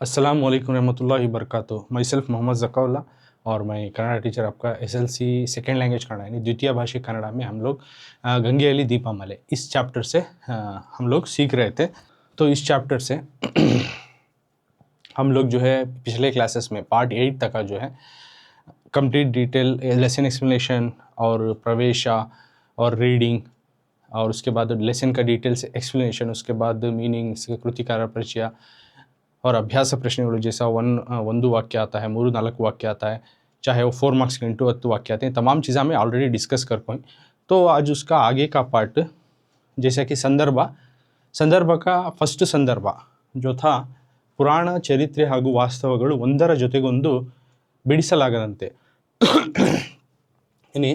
अस्सलाम वालेकुम रहमतुल्लाहि वबरकातुहू। माई सेल्फ मोहम्मद ज़काउल्ला और मैं कन्नड़ टीचर आपका एसएलसी सेकेंड लैंग्वेज कन्नड़ यानी द्वितीय भाषी कन्नड़ में हम लोग गंगेयली दीपमाले इस चैप्टर से हम लोग सीख रहे थे। तो इस चैप्टर से हम लोग जो है पिछले क्लासेस में पार्ट 8 तक का जो है कंप्लीट डिटेल लेसन एक्सप्लेनेशन और प्रवेशा और रीडिंग और उसके बाद लेसन का डिटेल से एक्सप्लेनेशन, उसके बाद मीनिंग, कृतिकार परिचय और अभ्यास प्रश्न जैसा ಒಂದು वाक्य आता है, 3-4 वाक्य आता है, चाहे वो 4 मार्क्स के इंटू 10 वाक्य आते हैं, तमाम चीज़ें हमें ऑलरेडी डिस्कस कर पाए। तो आज उसका आगे का पार्ट जैसा कि संदर्भ का फर्स्ट संदर्भ जो था ಪುರಾಣ ಚರಿತ್ರೆ ಹಾಗೂ ವಾಸ್ತವಗಳು ಒಂದರ ಜೊತೆಗೊಂದು ಬಿಡಿಸಲಾಗದಂತೆ यानी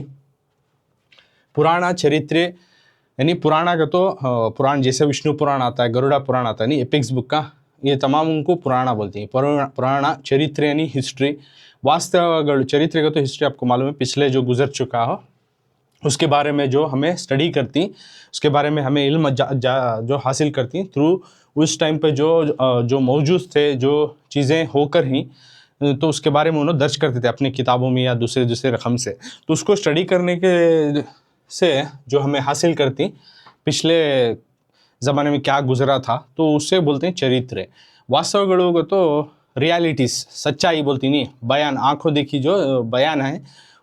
पुराण चरित्रे यानी पुराण का तो पुराण जैसे विष्णु पुराण आता है, गरुड़ा पुराण आता है, नहीं एपिक्स बुक का, ये तमाम उनको पुराण बोलते हैं। पुराण चरित्र यानी हिस्ट्री, वास्तव चरित्र का तो हिस्ट्री आपको मालूम है, पिछले जो गुजर चुका हो उसके बारे में जो हमें स्टडी करती, उसके बारे में हमें इल्म जो हासिल करती थ्रू उस टाइम पे जो मौजूद थे, जो चीज़ें होकर ही, तो उसके बारे में उन्होंने दर्ज करते थे अपनी किताबों में या दूसरे रकम से। तो उसको स्टडी करने के से जो हमें हासिल करती पिछले ज़माने में क्या गुजरा था, तो उससे बोलते हैं चरित्र। वास्तवಗಳು को तो रियलिटीज़, सच्चाई बोलती नहीं, बयान, आंखों देखी जो बयान है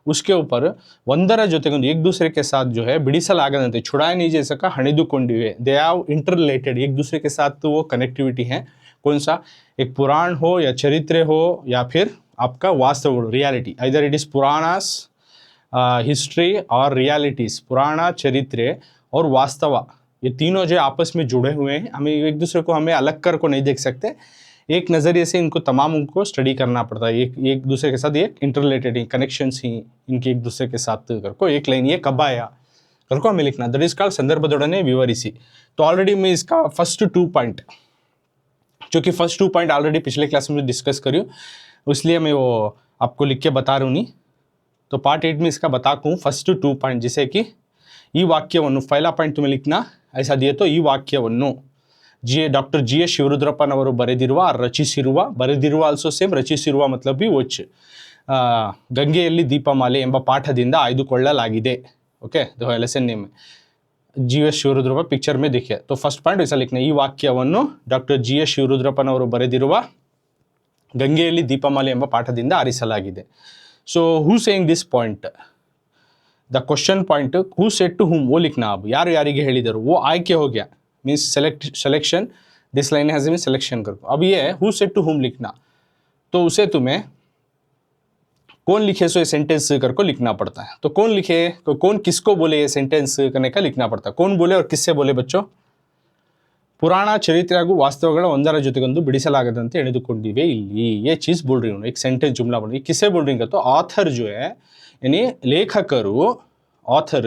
उसके ऊपर ಒಂದರ ಜೊತೆಗೊಂದು एक दूसरे के साथ जो है बिडिಸಲಾಗದಂತೆ छुड़ाया नहीं जा सका हणिದುಕೊಂಡಿವೆ। दे आर इंटररिलेटेड, एक दूसरे के साथ तो वो कनेक्टिविटी है। कौन सा, एक पुराण हो या चरित्र हो या फिर आपका वास्तव रियलिटी, इधर इट इज़ पुराणास हिस्ट्री और रियलिटीज़, पुराण चरित्र और वास्तव, ये तीनों जो आपस में जुड़े हुए हैं, हमें एक दूसरे को हमें अलग कर को नहीं देख सकते, एक नज़रिए से इनको तमाम उनको स्टडी करना पड़ता है। एक दूसरे के साथ एक इंटररिलेटेड कनेक्शंस ही इनके एक दूसरे के साथ करको एक लाइन ये कब आया करको हमें लिखना, दैट इज कॉल्ड संदर्भदೊಡನೆ विवरिಸಿ। तो ऑलरेडी मैं इसका फर्स्ट 2 पॉइंट, जो कि फर्स्ट 2 पॉइंट ऑलरेडी पिछले क्लास में डिस्कस करी हूँ, इसलिए मैं वो आपको लिख के बता रहा हूँ नहीं। तो पार्ट 8 में इसका बताता हूँ फर्स्ट 2 पॉइंट, जैसे कि ಈ ವಾಕ್ಯವನ್ನು पहला पॉइंट तुम्हें लिखना ऐसा दिए तो ಈ ವಾಕ್ಯವನ್ನು डॉक्टर जी एस ಶಿವರುದ್ರಪ್ಪನವರು ಬರೆದಿರುವ ಆಲ್ಸೋ ಸೇಮ್ ರಚಿಸಿರುವ मतलब भी वोच ಗಂಗೆಯಲ್ಲಿ ದೀಪಮಾಲೆ ಎಂಬ ಪಾಠದಿಂದ ಆಯ್ದುಕೊಳ್ಳಲಾಗಿದೆ। ओके, देखो lesson name G S Shivarudrappa picture में देखिए। तो फर्स्ट पॉइंट ऐसा लिखना, ಈ ವಾಕ್ಯವನ್ನು ಡಾಕ್ಟರ್ जी एस ಶಿವರುದ್ರಪ್ಪನವರು ಬರೆದಿರುವ ಗಂಗೆಯಲ್ಲಿ ದೀಪಮಾಲೆ ಎಂಬ ಪಾಠದಿಂದ ಆರಿಸಲಾಗಿದೆ। So who saying this point, the question point who said to whom, वो लिखना। अब यार यारिगे ಹೇಳಿದರು, वो आಯ್ಕೆ हो गया, means selection, this line has been selection करो। अब ये हु सेड टू हुम लिखना, तो उसे तुम्हें कौन लिखे सो ये सेंटेंस करको लिखना पड़ता है। तो कौन लिखे, तो कौन किसको बोले ये सेंटेंस करने का लिखना पड़ता है। कौन बोले और किससे बोले बच्चों, पुराण चरित्र ಹಾಗೂ ವಾಸ್ತವಗಳ ಒಂದರ ಜೊತೆಗೊಂದು ಬಿಡಿಸಲಾಗದಂತೆ ಎಳೆದುಕೊಂಡಿವೆ ಇಲ್ಲಿ, ये चीज़ बोल रही हूँ, एक सेंटेंस जुमला बोल रही है। किससे बोल रही हूँ, तो ऑथर जो है यानी लेखकರು, ऑथर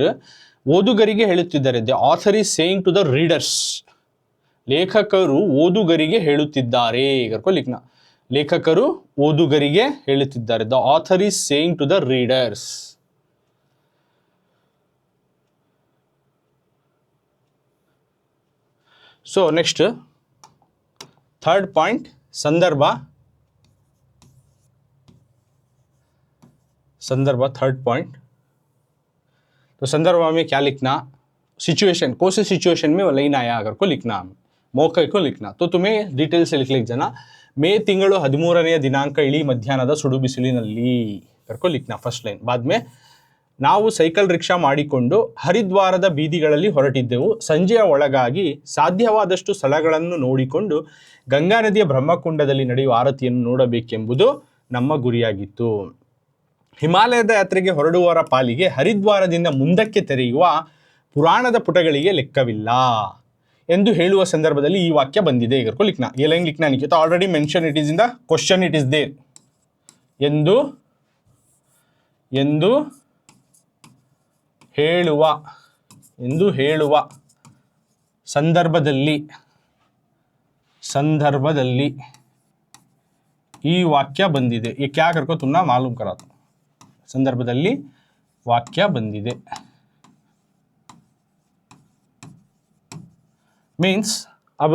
ಓದುಗರಿಗೆ ಹೇಳುತ್ತಿದ್ದಾರೆ, the author is saying to the readers, ಲೇಖಕರು ಓದುಗರಿಗೆ ಹೇಳುತ್ತಿದ್ದಾರೆ करको लिखना, ಲೇಖಕರು ಓದುಗರಿಗೆ ಹೇಳುತ್ತಿದ್ದಾರೆ, the author is saying to the readers. So next third point, संदर्भ थर्ड पॉइंट। तो संदर्भ में क्या लिखना, सिचुएशन, कौन से सिचुएशन में वो लाइन आया अगर को लिखना, मौके को लिखना। तो तुम्हें डिटेल से लिख जाना, ಮೇ ತಿಂಗಳು 13ನೇ ದಿನಾಂಕ ಇಳಿ ಮಧ್ಯಾಹ್ನದ ಸುಡು ಬಿಸಿಲಿನಲ್ಲಿ ಕರ್ಕೊ ಲಿಖना ಫಸ್ಟ್ ಲೈನ್। बाद में ನಾವು ಸೈಕಲ್ ರಿಕ್ಷಾ ಮಾಡಿಕೊಂಡು ಹರಿದ್ವಾರದ ಬೀದಿಗಳಲ್ಲಿ ಹೊರಟಿದ್ದೆವು, ಸಂಜೆಯ ಒಳಗಾಗಿ ಸಾಧ್ಯವಾದಷ್ಟು ಸ್ಥಳಗಳನ್ನು ನೋಡಿಕೊಂಡು ಗಂಗಾ ನದಿಯ ಬ್ರಹ್ಮಕುಂಡದಲ್ಲಿ ನಡೆಯುವ ಆರತಿಯನ್ನು ನೋಡಬೇಕೆಂಬುದು ನಮ್ಮ ಗುರಿಯಾಗಿತ್ತು। ಹಿಮಾಲಯದ ಯಾತ್ರೆಗೆ ಹೊರಡುವವರ ಪಾಲಿಗೆ ಹರಿದ್ವಾರದಿಂದ ಮುಂದಕ್ಕೆ ತೆರೆಯುವ ಪುರಾಣದ ಪುಟಗಳಿಗೆ ಲೆಕ್ಕವಿಲ್ಲ ಎಂದು ಹೇಳುವ ಸಂದರ್ಭದಲ್ಲಿ ಈ ವಾಕ್ಯ ಬಂದಿದೆ करको लिखना, ये लाइन लिखना नहीं, तो already mention it is in the question, it is there. ಎಂದು ಹೇಳುವ ಸಂದರ್ಭದಲ್ಲಿ ಈ ವಾಕ್ಯ ಬಂದಿದೆ, ये क्या करको तुम ना मालूम करा दो, ಸಂದರ್ಭದಲ್ಲಿ ವಾಕ್ಯ ಬಂದಿದೆ मीन्स अब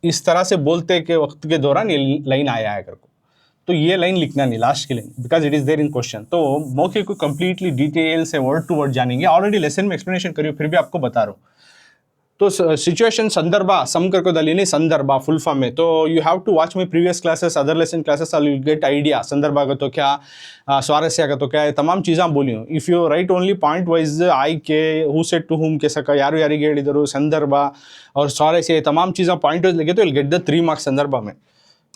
इस तरह से बोलते के वक्त के दौरान ये लाइन आया है करको, तो ये लाइन लिखना नहीं, लास्ट की line, because it is there in question. तो मौके को कंप्लीटली डिटेल से वर्ड टू वर्ड जानेंगे, ऑलरेडी लेसन में एक्सप्लेनेशन करिए, फिर भी आपको बता रहा हूँ। तो सिचुएशन संदर्भ समकर्कದಲ್ಲಿ संदर्भ फुल फॉर्म में, तो you have to watch my previous classes, other lesson classes, I will get idea संदर्भ आगो तो क्या, स्वारस्य आगो तो क्या, ये तमाम चीज़ें बोली हूँ। If you write only point wise आಯ್ಕೆ, हु सेड टू हुम के सका, याರು ಯಾರಿಗೆ ಹೇಳಿದರು, संदर्भ और स्वारस्य, ये तमाम चीज़ें पॉइंट वाइज लगे तो विल गेट द 3 मार्क्स संदर्भ में।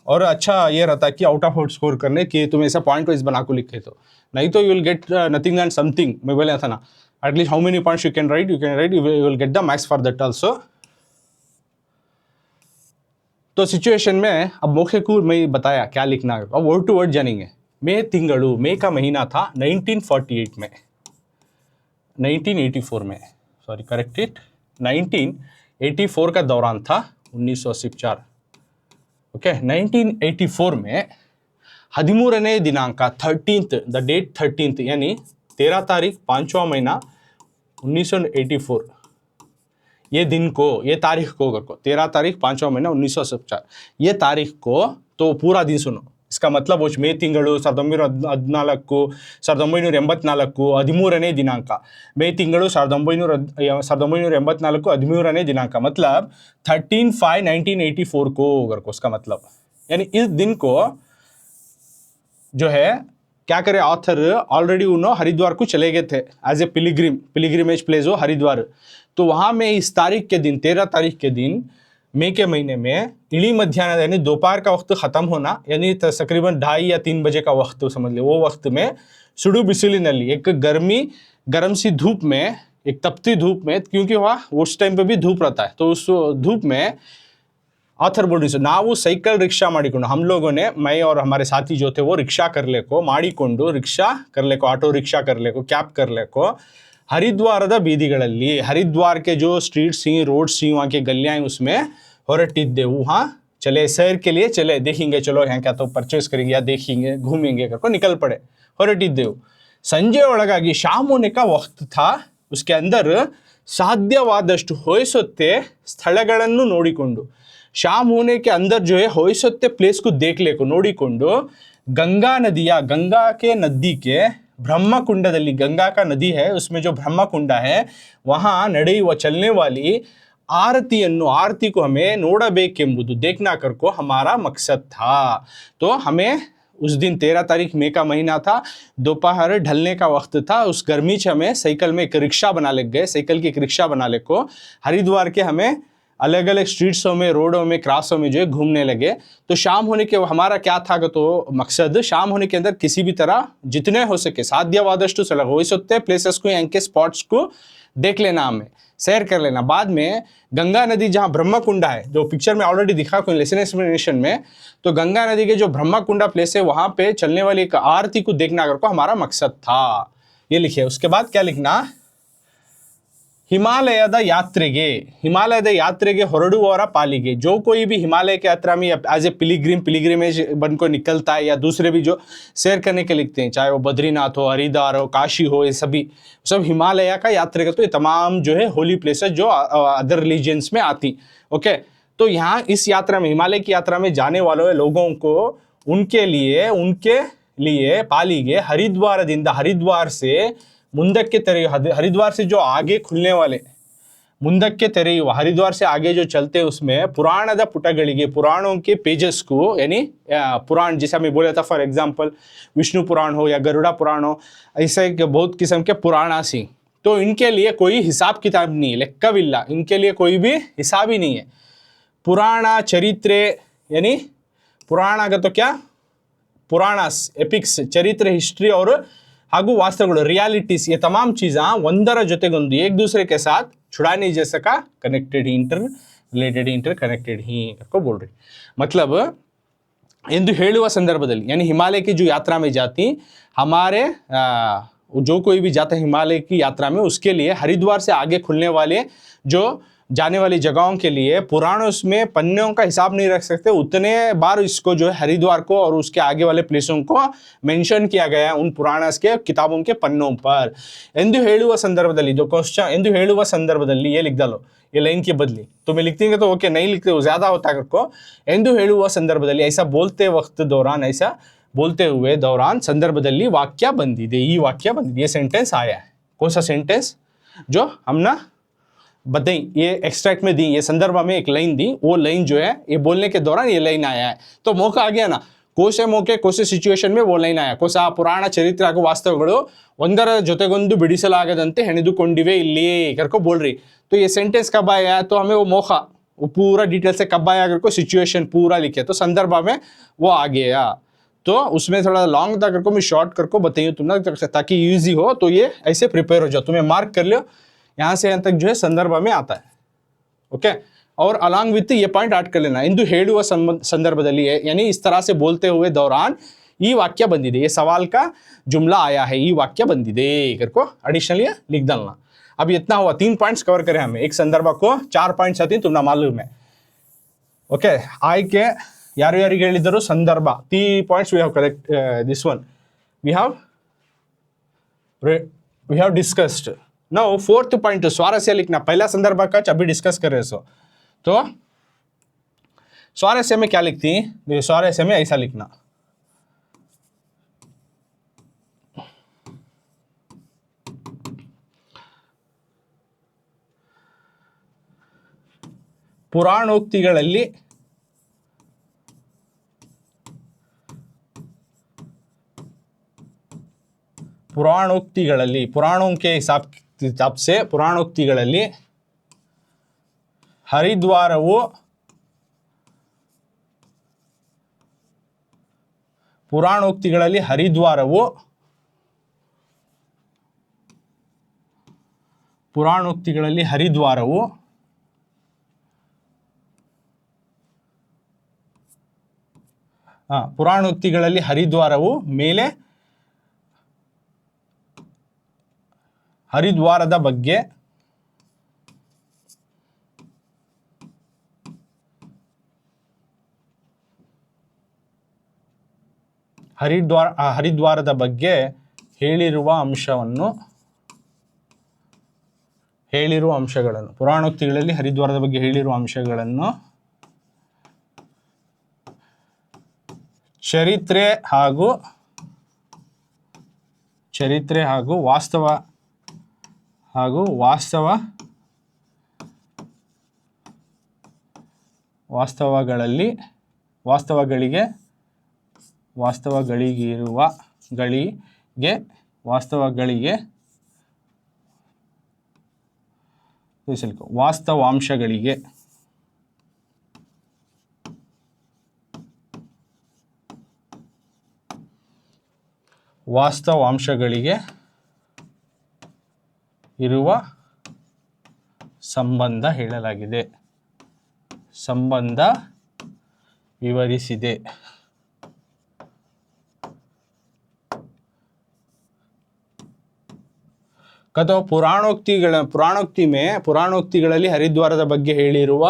और अच्छा ये रहता है कि आउट ऑफ आउट स्कोर करने कि तुम ऐसा पॉइंट वाइज बना को लिखे, तो नहीं तो you will gate nothing and something. मैं बोला था ना, at least how many points you can write, you will get the max for that also. तो सिचुएशन में अब मौके को मैं बताया क्या लिखना है, अब वर्ड टू वर्ड जानेंगे। मई तिंगड़ू, मई का महीना था 1948 में, 1984 में, सॉरी करेक्ट इट, 1984 का दौरान था, 1984, ओके 1984 में 13ನೇ दिनांक 13th, द डेट 13th यानी 13 तारीख 5वां महीना 1984, ये दिन को, ये तारीख को करको, 13 तारीख 5वां महीना 1974, ये तारीख को, तो पूरा दिन सुनो, इसका मतलब वो ಮೇ ತಿಂಗಳು 1914, 1984, 13ನೇ ದಿನಾಂಕ, ಮೇ ತಿಂಗಳು 1984, 13ನೇ ದಿನಾಂಕ, मतलब 13/5/1984 को करको, उसका मतलब यानी इस दिन को जो है क्या करे ऑथर, ऑलरेडी उन्होंने हरिद्वार को चले गए थे एज ए पिलिग्रिमेज प्लेस हो हरिद्वार, तो वहाँ में इस तारीख के दिन, 13 तारीख के दिन मई के महीने में इली मध्याह्न यानी दोपहर का वक्त ख़त्म होना, यानी तकरीबन 2:30 या 3 बजे का वक्त समझ लो, वो वक्त में सुडु बिसिलिनली, एक गर्म सी धूप में, एक तपती धूप में, क्योंकि वहाँ उस टाइम पे भी धूप रहता है, तो उस धूप में ऑथर बोल रही ನಾವು ಸೈಕಲ್ रिक्शा ಮಾಡಿಕೊಂಡು, हम लोगों ने, मैं और हमारे साथी जो थे वो रिक्शा कर ले को ಮಾಡಿಕೊಂಡು, रिक्शा कर ले को, ऑटो रिक्शा कर ले को, कैब कर ले को, हरिद्वाರದ ಬೀದಿಗಳಲ್ಲಿ, हरिद्वार के जो स्ट्रीट्स ही, रोड्स ही, वहाँ के गलियाँ हैं, उसमें ಹೊರಟಿದ್ದೆವು, वहाँ चले, सैर के लिए चले, देखेंगे चलो यहाँ क्या तो परचेस करेंगे या देखेंगे घूमेंगे करको निकल पड़े, ಹೊರಟಿದ್ದೆವು। ಸಂಜೆ ಒಳಗಾಗಿ शाम होने का वक्त था, उसके अंदर ಸಾಧ್ಯವಾದಷ್ಟು ಹೋಯಿಸುತ್ತೆ ಸ್ಥಳಗಳನ್ನು ನೋಡಿಕೊಂಡು, शाम होने के अंदर जो है होइसत्ते प्लेस को देख ले को नोडिकोंडु, गंगा नदिया, गंगा के नदी के ब्रह्मकुंडದಲ್ಲಿ, गंगा का नदी है उसमें जो ब्रह्मकुंड है वहाँ ನಡೆಯುವ चलने वाली आरतिಯನ್ನು, आरती को हमें ನೋಡಬೇಕೆಂಬುದು, देखना कर को हमारा मकसद था। तो हमें उस दिन 13 तारीख मई का महीना था, दोपहर ढलने का वक्त था, उस गर्मी से हमें साइकिल में एक रिक्शा बना ले गए, साइकिल की एक रिक्शा बना ले को हरिद्वार के हमें अलग अलग स्ट्रीट्सों में, रोडों में, क्रॉसों में जो है घूमने लगे। तो शाम होने के हमारा क्या था तो मकसद, शाम होने के अंदर किसी भी तरह जितने हो सके ಸಾಧ್ಯವಾದಷ್ಟು सलग हो सकते प्लेसेस को, यहाँ के स्पॉट्स को देख लेना, हमें सैर कर लेना। बाद में गंगा नदी जहाँ ब्रह्मकुंडा है, जो पिक्चर में ऑलरेडी दिखा कोई लेसन एक्सप्लेनेशन में, तो गंगा नदी के जो ब्रह्मकुंडा प्लेस है वहाँ पे चलने वाली एक आरती को देखना कर को हमारा मकसद था, ये लिखिए। उसके बाद क्या लिखना, हिमालयದ यात्रेगे ಹೊರಡುವವರ पालिगे, जो कोई भी हिमालय की यात्रा में एज ए पिलिग्रिमेज बन को निकलता है, या दूसरे भी जो सैर करने के लिखते हैं, चाहे वो बद्रीनाथ हो, हरिद्वार हो, काशी हो, ये सभी सब हिमालय का यात्रेगा, तो ये तमाम जो है होली प्लेसेस जो अदर रिलीजियंस में आती, ओके। तो यहाँ इस यात्रा में, हिमालय की यात्रा में जाने वालों लोगों को, उनके लिए पालिगे हरिद्वार से मुंदक्के तेरे, हरिद्वार से जो आगे खुलने वाले मुंदक्के तेरे, हरिद्वार से आगे जो चलते हैं उसमें पुराणದ ಪುಟಗಳಿಗೆ, पुराणों के पेजेस को, यानी पुराण जैसा मैं बोला था, फॉर एग्जांपल विष्णु पुराण हो या गरुड़ा पुराण हो, ऐसे बहुत किस्म के पुराणासी, तो इनके लिए कोई हिसाब किताब नहीं है, ಲೆಕ್ಕವಿಲ್ಲ, इनके लिए कोई भी हिसाब ही नहीं है। पुराण चरित्रे यानी पुराण का तो क्या, पुराणास, एपिक्स, चरित्र, हिस्ट्री और ಹಾಗೂ ವಾಸ್ತವಗಳು, रियलिटीज, ये तमाम चीज़ें ಒಂದರ ಜೊತೆಗೊಂದು एक दूसरे के साथ छुड़ाने जैसा का कनेक्टेड ही, इंटर रिलेटेड ही, इंटर कनेक्टेड ही को बोल रही, मतलब ಎಂದು ಹೇಳುವ ಸಂದರ್ಭದಲ್ಲಿ, यानी हिमालय की जो यात्रा में जाती, हमारे जो कोई भी जाता है हिमालय की यात्रा में, उसके लिए हरिद्वार से आगे खुलने वाले जो जाने वाली जगहों के लिए पुराणों में पन्नों का हिसाब नहीं रख सकते, उतने बार इसको जो है हरिद्वार को और उसके आगे वाले प्लेसों को मेंशन किया गया है उन पुराणस के किताबों के पन्नों पर। ಎಂದು ಹೇಳುವ संदर्भದಲ್ಲಿ जो क्वेश्चन ಎಂದು ಹೇಳುವ संदर्भದಲ್ಲಿ ये लिख डालो, ये लाइन की बदली तो मैं लिखती तो ओके, नहीं लिखते ज्यादा होता है को। ಎಂದು ಹೇಳುವ संदर्भದಲ್ಲಿ ऐसा बोलते वक्त दौरान, ऐसा बोलते हुए दौरान संदर्भದಲ್ಲಿ वाक्य बंदिದೆ, ಈ वाक्य बंदिದೆ, ये सेंटेंस आया है। कौन सा सेंटेंस जो हम ना बताई, ये एक्सट्रैक्ट में दी, ये संदर्भ में एक लाइन दी, वो लाइन जो है ये बोलने के दौरान ये लाइन आया है, तो मौका आ गया ना। कोसे मौके कोसे सिचुएशन में वो लाइन आया, कोसा ಪುರಾಣ ಚರಿತ್ರೆ ಹಾಗೂ ವಾಸ್ತವಗಳು ಒಂದರ ಜೊತೆಗೊಂದು ಬಿಡಿಸಲಾಗದಂತೆ ಹೆಣೆದುಕೊಂಡಿವೆ ಇಲ್ಲಿ करको बोल रही। तो ये सेंटेंस कब आया है, तो हमें वो मौका, वो पूरा डिटेल से कब आया करको सिचुएशन पूरा लिखे, तो संदर्भ में वो आ गया। तो उसमें थोड़ा लॉन्ग था करको मैं शॉर्ट करको बताइए तुम ना, ताकि ईजी हो, तो ये ऐसे प्रिपेयर हो जाओ, तुम्हें मार्क कर लो यहाँ से यहाँ तक जो है संदर्भ में आता है। ओके, और अलॉन्ग विथ ये पॉइंट ऐड कर लेना, ಎಂದು ಹೇಳುವ संदर्भದಲ್ಲಿ यानी इस तरह से बोलते हुए दौरान ये वाक्य बंदिदे, ये सवाल का जुमला आया है, ये वाक्य बंदिदे करको एडिशनली लिख डालना। अब इतना हुआ, 3 पॉइंट्स कवर करें हमें, एक संदर्भ को 4 पॉइंट्स आती तुमना मालूम है। ओके, आಯ್ಕೆ ಯಾರು ಯಾರಿಗೆ ಹೇಳಿದರು संदर्भ, 3 points we have correct, this one we have discussed। Now 4th point स्वारस्य लिखना, पहला संदर्भ का अभी डिस्कस कर रहे सो, तो स्वारस्य में क्या लिखती, स्वारस्य में ऐसा लिखना, ಪುರಾಣೋಕ್ತಿಗಳಲ್ಲಿ पुराणोक्तिಗಳಲ್ಲಿ पुराणों के हिसाब से पुराणोक्तिಗಳಲ್ಲಿ हरिद्वारವು पुराणोक्तिಗಳಲ್ಲಿ हरिद्वारವು पुराणोक्तिಗಳಲ್ಲಿ हरिद्वारವು पुराणोक्तिಗಳಲ್ಲಿ हरिद्वारವು ಮೇಲೆ ಹರಿದ್ವಾರದ ಬಗ್ಗೆ ಹರಿದ್ವಾರದ ಬಗ್ಗೆ ಹೇಳಿರುವ ಅಂಶಗಳನ್ನು ಪುರಾಣೋಕ್ತಿಗಳಲ್ಲಿ ಹರಿದ್ವಾರದ ಬಗ್ಗೆ ಹೇಳಿರುವ ಅಂಶಗಳನ್ನು ಚರಿತ್ರೆ ಹಾಗೂ ವಾಸ್ತವಾಂಶಗಳಿಗೆ ಇರುವ ಸಂಬಂಧ ಹೇಳಲಾಗಿದೆ, ಸಂಬಂಧ ವಿವರಿಸಿದೆ। कतो ಪುರಾಣೋಕ್ತಿಗಳಲ್ಲಿ ಹರಿದ್ವಾರದ ಬಗ್ಗೆ ಹೇಳಿರುವ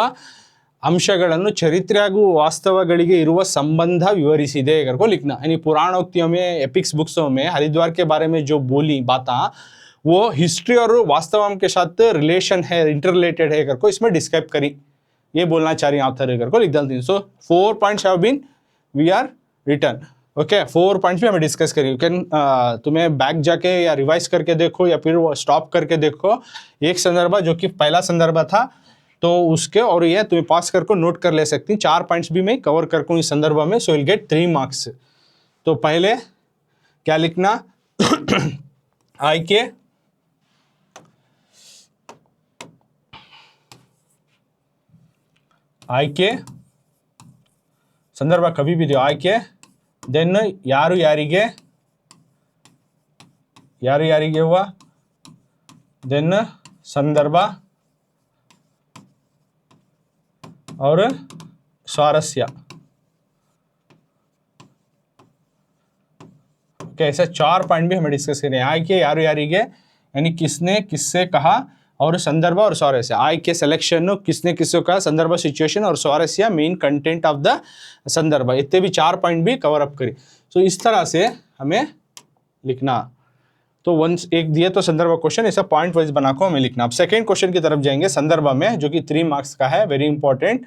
अंशಗಳನ್ನು चरित्रे ಹಾಗೂ वास्तवಗಳಿಗೆ ಇರುವ संबंध विवरिसिदे करको लिखना। यानी पुराणोक्तियों में, एपिक्स बुक्सों में हरिद्वार के बारे में जो बोली बातें वो हिस्ट्री और वास्तव के साथ रिलेशन है, इंटररिलेटेड है करको इसमें डिस्क्राइब करी, ये बोलना चाह रही ऑथर करको लिख डालती हूँ। So 4 points have been we are return. Okay, 4 points भी हमें डिस्कस करें। कैन तुम्हें बैक जाके या रिवाइज करके देखो या फिर स्टॉप करके देखो, एक संदर्भ जो कि पहला संदर्भ था तो उसके, और ये तुम्हें पास करको नोट कर ले सकती। 4 पॉइंट्स भी मैं कवर करको इस संदर्भ में, सो विल गेट 3 मार्क्स। तो पहले क्या लिखना, आಯ್ಕೆ संदर्भ कभी भी दो, आಯ್ಕೆ देन ಯಾರು ಯಾರಿಗೆ हुआ, देन संदर्भ और स्वारस्य। ओके, ऐसे 4 पॉइंट भी हमें डिस्कस करने हैं। आಯ್ಕೆ ಯಾರು ಯಾರಿಗೆ यानी किसने किससे कहा, और संदर्भ और स्वारस्य आಯ್ಕೆ सिलेक्शन किसने किसों का संदर्भ सिचुएशन और स्वारस्य मेन कंटेंट ऑफ द संदर्भ, इतने भी 4 पॉइंट भी कवर अप करी। तो इस तरह से हमें लिखना। तो वंस एक दिए तो संदर्भ क्वेश्चन ऐसा पॉइंट वाइज बना को हमें लिखना। अब सेकेंड क्वेश्चन की तरफ जाएंगे संदर्भ में, जो कि 3 मार्क्स का है, वेरी इंपॉर्टेंट।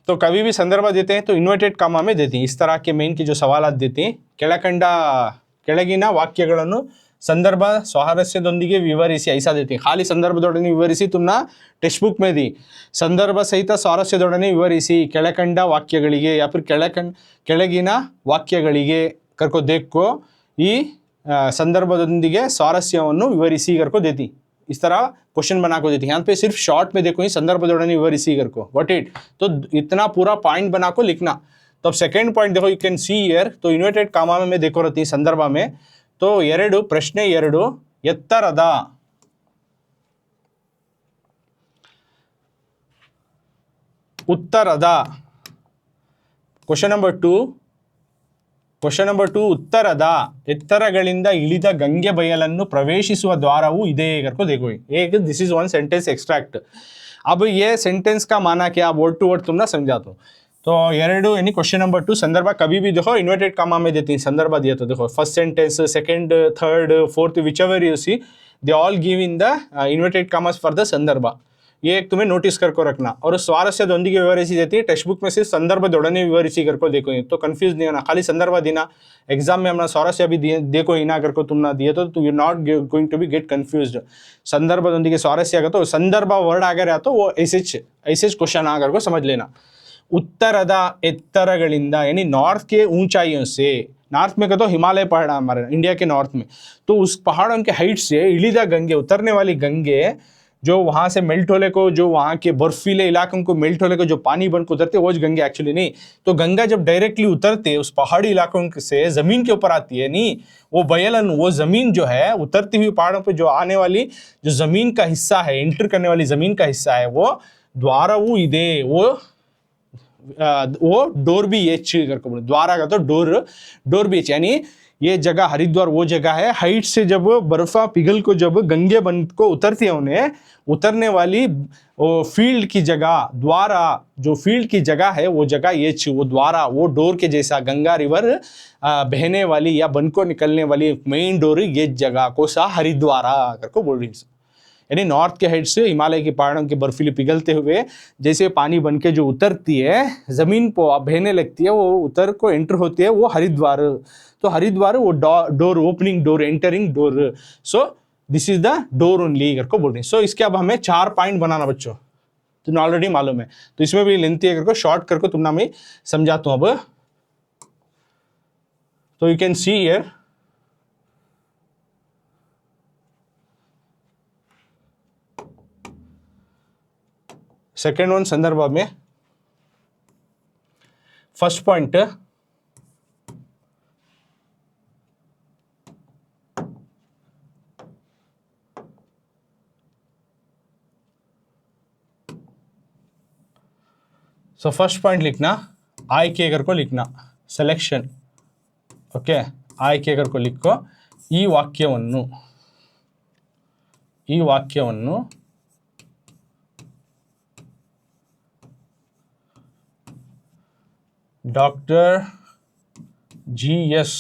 तो कभी भी संदर्भ देते हैं तो इन्वर्टेड कामा में देते हैं। इस तरह के मेन की जो सवाल देते हैं, ಕೆಳಗಿನ ವಾಕ್ಯಗಳನ್ನು संदर्भ स्वारस्यदೊಂದಿಗೆ ವಿವರಿಸಿ ऐसा देते हैं। खाली ಸಂದರ್ಭದೊಡನೆ ವಿವರಿಸಿ तुमना टेक्स्ट बुक में दी, संदर्भ सहित स्वारस्यದೊಡನೆ ವಿವರಿಸಿ ಕೆಳಕಂಡ ವಾಕ್ಯಗಳಿಗೆ या फिर ಕೆಳಗಿನ ವಾಕ್ಯಗಳಿಗೆ करको देखो ಈ संदर्भದೊಂದಿಗೆ स्वारस्यವನ್ನು ವಿವರಿಸಿ करको देती। इस तरह क्वेश्चन बना को देती है। यहाँ पे सिर्फ शॉर्ट में देखो ही संदर्भदೊಡನೆ विवरिಸಿ करको व्हाट इट, तो इतना पूरा पॉइंट बना को लिखना। तो अब सेकेंड पॉइंट देखो, यू कैन सी हियर, तो इन्वर्टेड कामा में देखो रहती है संदर्भ में। तो 2 ಪ್ರಶ್ನೆ 2 ಎತ್ತರದ ಉತ್ತರದ ಕ್ವಶನ್ ನಂಬರ್ 2 ಉತ್ತರದ ಎತ್ತರಗಳಿಂದ ಇಳಿದ ಗಂಗೆ ಬಯಲನ್ನು ಪ್ರವೇಶಿಸುವ ದ್ವಾರವು ಇದೆ करको देखो। एक this is one sentence extract. अब ये सेंटेंस का माना क्या, वर्ड टू वर्ड तुम ना समझा दो। तो 2 यानी क्वेश्चन नंबर 2 संदर्भ कभी भी देखो इन्वर्टेड कामा में देती हैं। संदर्भ दिया तो देखो first sentence, second, third, fourth, whichever you see, they all give in the inverted commas for the संदर्भ। ये एक तुम्हें नोटिस करको रखना। और स्वारस्यदೊಂದಿಗೆ विवरिಸಿ देती है, टेक्स्ट बुक में सिर्फ संदर्भದೊಡನೆ विवरिಸಿ करको देखो, तो कंफ्यूज नहीं होना। खाली संदर्भ देना, एग्जाम में हमने स्वारस्य भी दिए देखो ही ना करको तुम ना दिए तो you not going to be get confused. संदर्भदೊಂದಿಗೆ स्वारस्य आगा तो संदर्भ वर्ड आ गया तो वो ऐसे क्वेश्चन आ करको समझ लेना। उत्तರದ ಎತ್ತರಗಳಿಂದ यानी नॉर्थ के ऊंचाइयों से, नॉर्थ में कहते हिमालय पहाड़ हमारे इंडिया के नॉर्थ में, तो उस पहाड़ों के हाइट से इलिदा गंगे, उतरने वाली गंगे, जो वहाँ से मेल्ट होने को, जो वहाँ के बर्फीले इलाकों को मेल्ट होने को जो पानी बन को उतरते, वो गंगे एक्चुअली नहीं। तो गंगा जब डायरेक्टली उतरते उस पहाड़ी इलाकों से जमीन के ऊपर आती है, नहीं वो बयलन, वो जमीन जो है उतरती हुई पहाड़ों पे जो आने वाली जो जमीन का हिस्सा है, एंटर करने वाली जमीन का हिस्सा है, वो द्वारवू इदे, वो डोर भी एच करके बोले, द्वारा का तो डोर भी एच, यानी ये जगह हरिद्वार वो जगह है, हाइट से जब बर्फा पिघल को जब गंगे बन को उतरती है, उन्हें उतरने वाली वो फील्ड की जगह, द्वारा जो फील्ड की जगह है वो जगह एच, वो द्वारा, वो डोर के जैसा गंगा रिवर बहने वाली या बन को निकलने वाली मेन डोर, ये जगह को सा हरिद्वारा करके बोल रही है। यानी नॉर्थ के हेड से हिमालय की पहाड़ों के बर्फीली पिघलते हुए जैसे पानी बन के जो उतरती है जमीन को बहने लगती है, वो उतर को एंटर होती है, वो हरिद्वार। तो हरिद्वार वो door, opening door, entering door, so this is the door only करके बोल रही है। सो इसके अब हमें 4 पॉइंट बनाना बच्चों, तुम्हें ऑलरेडी मालूम है, तो इसमें भी लेंथी है करके शॉर्ट करके तुमने मैं समझाता हूँ अब। तो you can see here, second one संदर्भ में first point, so first point लिखना आಯ್ಕೆ करको लिखना सिलेक्शन, ओके ಆಯ್ಕೆ करको लिखो ಈ ವಾಕ್ಯವನ್ನು डॉक्टर GS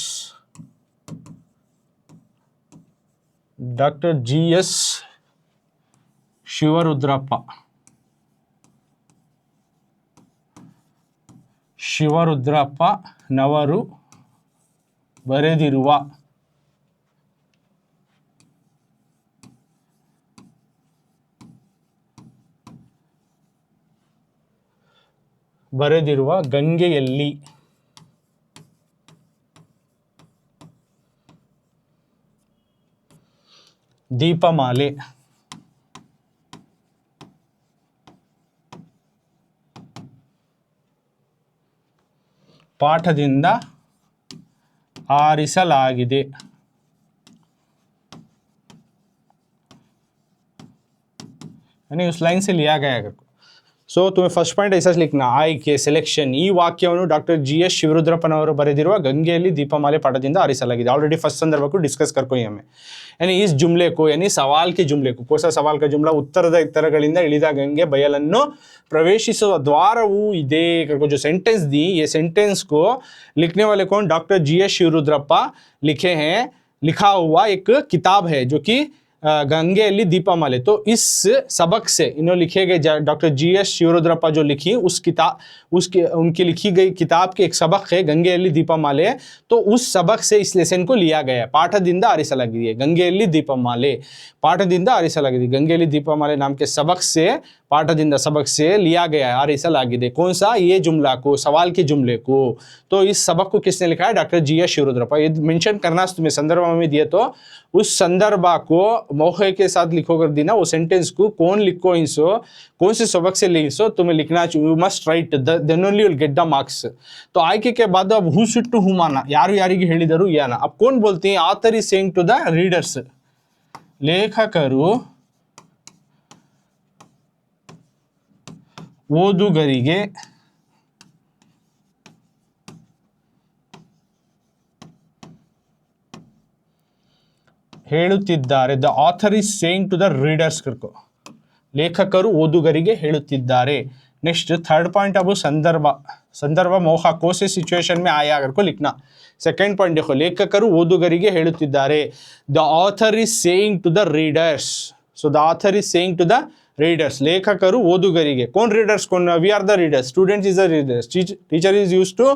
ಶಿವರುದ್ರಪ್ಪ ನವರು ಬರೆದಿರುವ ಗಂಗೆಯಲ್ಲಿ ದೀಪಮಾಲೆ ಪಾಠದಿಂದ ಆರಿಸಲಾಗಿದೆ। यानी उस लाइन से लिया गया है। ಸೊ तुम्हें ಫಸ್ಟ್ ಪಾಯಿಂಟ್ ऐसा लिखना ಆಯ್ಕೆ ಸೆಲೆಕ್ಷನ್ ಈ ವಾಕ್ಯವನ್ನು ಡಾಕ್ಟರ್ GS ಶಿವರುದ್ರಪ್ಪನವರು ಬರೆದಿರುವ ಗಂಗೆಯಲ್ಲಿ ದೀಪಮಾಲೆ ಪಾಠದಿಂದ ಆರಿಸಲಾಗಿದೆ ऑलरेडी फर्स्ट संदर्भ को डिस्कस करको हमें यानी इस जुमले को यानी सवाल के जुमले को कोसा सवाल का जुमला उत्तರದ ಎತ್ತರಗಳಿಂದ ಇಳಿದ ಗಂಗೆ ಬಯಲನ್ನು प्रवेशिಸುವ द्वारವು ಇದೆ करको जो सेंटेंस दी ये सेंटेंस को लिखने वाले कौन डॉक्टर GS शिवरुद्रप्पा लिखे हैं लिखा हुआ एक किताब है जो कि गंगेली दीपमाले। तो इस सबक से इन्होंने लिखे गए डॉक्टर GS शिवरुद्रप्पा जो लिखी उस किताब उसके उनकी लिखी गई किताब के एक सबक है गंगेली दीपमाले। तो उस सबक से इस लेसन को लिया गया है पाठದಿಂದ ಆರಿಸಲಾಗಿದೆ गंगेली दीपमाले पाठದಿಂದ ಆರಿಸಲಾಗಿದೆ गंगेली दीपमाले नाम के सबक से पाठದಿಂದ सबक से लिया गया है ಆರಿಸಲಾಗಿದೆ कौन सा ये जुमला को सवाल के जुमले को। तो इस सबक को किसने लिखा है डॉक्टर GS शिवरुद्रप्पा। ये मेंशन करना तुम्हें संदर्भ में दिए तो उस संदर्भ को मौके के साथ लिखो कर दी ना वो सेंटेंस को कौन लिखो इंसो कौन से सबक से लिखो तुम्हें लिखना you must write then only will get the marks. तो आयके के बाद अब हु शुड टू हुम आना याರು ಯಾರಿಗೆ ಹೇಳಿದರು ಯಾನ अब कौन बोलते हैं author is saying to the readers ಲೇಖಕರು ಓದುಗರಿಗೆ ಹೇಳುತ್ತಿದ್ದಾರೆ the author is saying to the readers ಕರ್ಕೋ ಲೇಖಕರು ಓದುಗರಿಗೆ ಹೇಳುತ್ತಿದ್ದಾರೆ। नेक्स्ट थर्ड पॉइंट अब संदर्भ संदर्भ मौखा कौन से सिचुएशन में आया अगर को लिखना। सेकंड पॉइंट देखो ಲೇಖಕರು ಓದುಗರಿಗೆ ಹೇಳುತ್ತಿದ್ದಾರೆ the author is saying to the readers. So the author is saying to the readers ಲೇಖಕರು ಓದುಗರಿಗೆ कौन रीडर्स कौन we are the readers student is the readers teacher is used to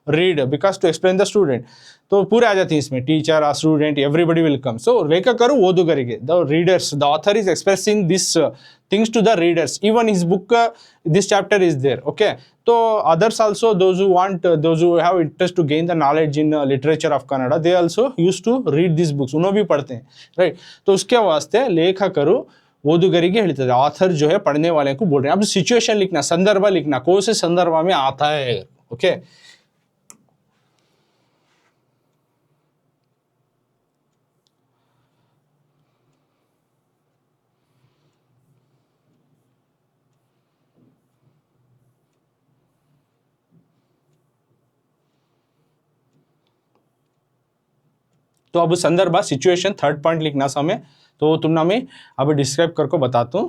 read because to explain the student. तो पूरे आ जाते हैं इसमें टीचर आ student everybody will come. So ಲೇಖಕರು ಓದುಗರಿಗೆ the readers the author is expressing this things to the readers even his book this chapter is there okay। तो others also those who want those who have interest to gain the knowledge in literature of Kannada they also used to read these books उन्हों भी पढ़ते हैं right. तो उसके वास्ते ಲೇಖಕರು ಓದುಗರಿಗೆ ಹೇಳ್ತಾರೆ ऑथर जो है पढ़ने वाले को बोल रहे हैं। अब सिचुएशन लिखना संदर्भ लिखना कौन से संदर्भ में आता है ओके। तो अब संदर्भ सिचुएशन थर्ड पॉइंट लिखना समय तो तुमने मैं अब डिस्क्राइब करके बताता हूँ।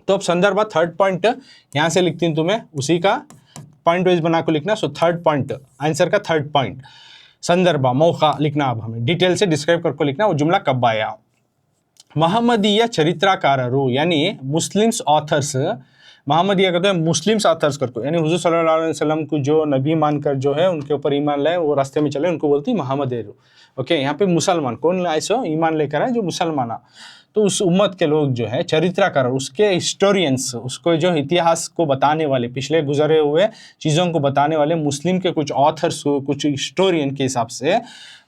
तो अब संदर्भ थर्ड पॉइंट यहाँ से लिखती हूँ तुम्हें उसी का पॉइंट वाइज बना को लिखना। सो थर्ड पॉइंट आंसर का थर्ड पॉइंट संदर्भ मौका लिखना। अब हमें डिटेल से डिस्क्राइब करके लिखना वो जुमला कब आया। महम्मदीय चरित्रकारರು यानी मुस्लिम्स ऑथर्स महम्मदीय कहते हैं मुस्लिम्स ऑथर्स करको यानी हुजूर सल्लल्लाहु अलैहि वसल्लम को जो नबी मानकर जो है उनके ऊपर ईमान लाए वो रास्ते में चले उनको बोलती महम्मदी ओके। यहाँ पे मुसलमान कौन लाए सो ईमान लेकर आए जो मुसलमान तो उस उम्मत के लोग जो है चरित्रकार उसके हिस्टोरियंस उसको जो इतिहास को बताने वाले पिछले गुजरे हुए चीज़ों को बताने वाले मुस्लिम के कुछ ऑथर्स कुछ हिस्टोरियन के हिसाब से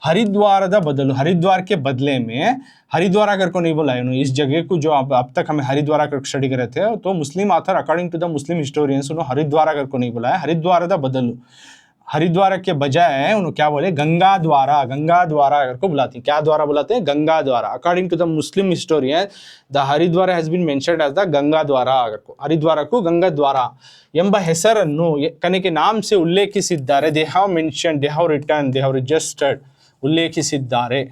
हरिद्वार दा बदलो हरिद्वार के बदले में हरिद्वार अगर को नहीं बोला इस जगह को जो अब तक हमें हरिद्वार कर स्टडी कर रहे थे तो Muslim author according to the Muslim historians उन्होंने हरिद्वार अगर को नहीं बोला है हरिद्वार दा बदलो हरिद्वार के बजाय उन्होंने क्या बोले गंगा द्वारा अगर को बुलाती क्या द्वारा बुलाते हैं Ganga Dwara. According to the Muslim historian the Haridwar has been mentioned as the Ganga Dwara अगर को हरिद्वार को गंगा द्वारा ಎಂಬ ಹೆಸರನ್ನು ಕನಿಕೆ नाम से ಉಲ್ಲೇಖಿಸಿದ್ದಾರೆ they have mentioned they have written they have registered उल्लेखिसिद्धारे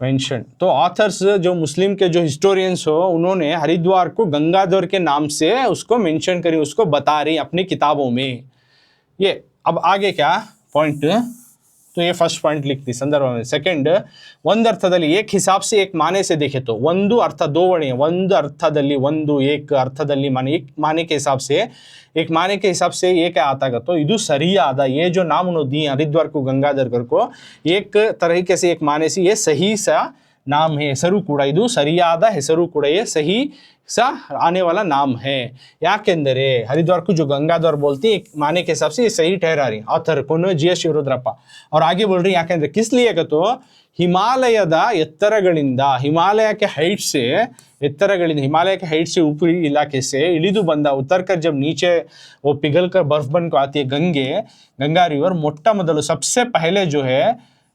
मेंशन। तो ऑथर्स जो मुस्लिम के जो हिस्टोरियंस हो उन्होंने हरिद्वार को गंगाधर के नाम से उसको मेंशन करी उसको बता रही अपनी किताबों में ये। अब आगे क्या पॉइंट तो ये फर्स्ट पॉइंट लिखती संदर्भ में। सेकंड ಒಂದು ಅರ್ಥದಲ್ಲಿ एक हिसाब से एक माने से देखे तो ಒಂದು अर्थ दो वर्णी ಒಂದು ಅರ್ಥದಲ್ಲಿ ಒಂದು एक अर्थದಲ್ಲಿ माने एक माने के हिसाब से एक माने के हिसाब से एक आता का तो इधु सरियाद ये जो नाम उन्होंने दी हरिद्वार को गंगाधर कर को एक तरीके से एक माने से ये सही सा नाम है ಹೆಸರು ಕೂಡ ಇದು ಸರಿಯಾದ ಹೆಸರು ಕೂಡ ये सही सा आने वाला नाम है ಯಾಕೆಂದರೆ हरिद्वार को जो गंगाद्वार बोलती है माने के हिसाब से ये सही ठहरा रही ऑथर कोनो GS ಶಿವರುದ್ರಪ್ಪ और आगे बोल रही ಯಾಕೆಂದ್ರೆ किस लिए तो ಹಿಮಾಲಯದ ಎತ್ತರಗಳಿಂದ हिमालय के हाइट से ऊपरी इलाके से इलिदु बंदा उतर कर जब नीचे वो पिघल कर बर्फ बन को आती है गंगा रिवर मोटा मोदಲು सबसे पहले जो है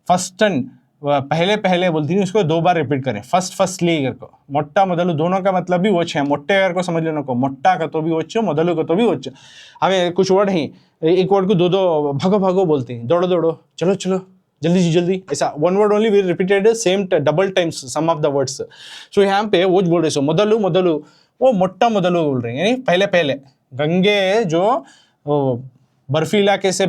फर्स्ट पहले बोलती है उसको 2 बार रिपीट करें फर्स्टली को मोटा मोदಲು दोनों का मतलब भी वोच है मोटे को समझ लेना को मोटा का तो भी वोच मोदಲು का तो भी वोच हमें कुछ वर्ड ही एक वर्ड को दो भागो बोलते हैं दौड़ो चलो जल्दी ऐसा one word only we repeated same double times some of the words so यहाँ पे वो बोल रहे सो मोदಲು वो मोटा मोदಲು बोल रहे हैं यानी पहले गंगे जो बर्फी इलाके से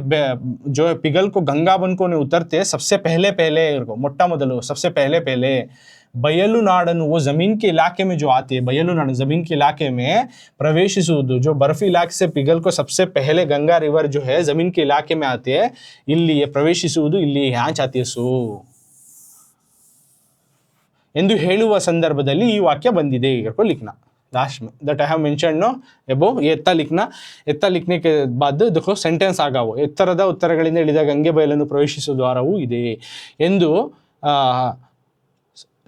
जो पिघल को गंगा बन को उतरते सबसे पहले मोटा मोदಲು सबसे पहले बयलु नाडनु वो जमीन के इलाके में जो आती है बयलु नाडनु जमीन के इलाके में प्रवेशिसुವುದು जो बर्फी इलाके से पिघल को सबसे पहले गंगा रिवर जो है जमीन के इलाके में आती है ಇಲ್ಲಿ ಪ್ರವೇಶಿಸುವುದು ಇಲ್ಲಿ यहाँ चाहती है सो ಎಂದು ಹೇಳುವ ಸಂದರ್ಭದಲ್ಲಿ ಈ ವಾಕ್ಯ ಬಂದಿದೆ को लिखना लास्ट में that I have mentioned no above ये एत्ता लिखने के बाद देखो सेंटेंस आगा वो ಎತ್ತರದ ಉತ್ತರಗಳಿಂದ ಇಳಿದ ಗಂಗೆ ಬಯಲನ್ನು ಪ್ರವೇಶಿಸುವ ದ್ವಾರವು ಇದೆ ಎಂದು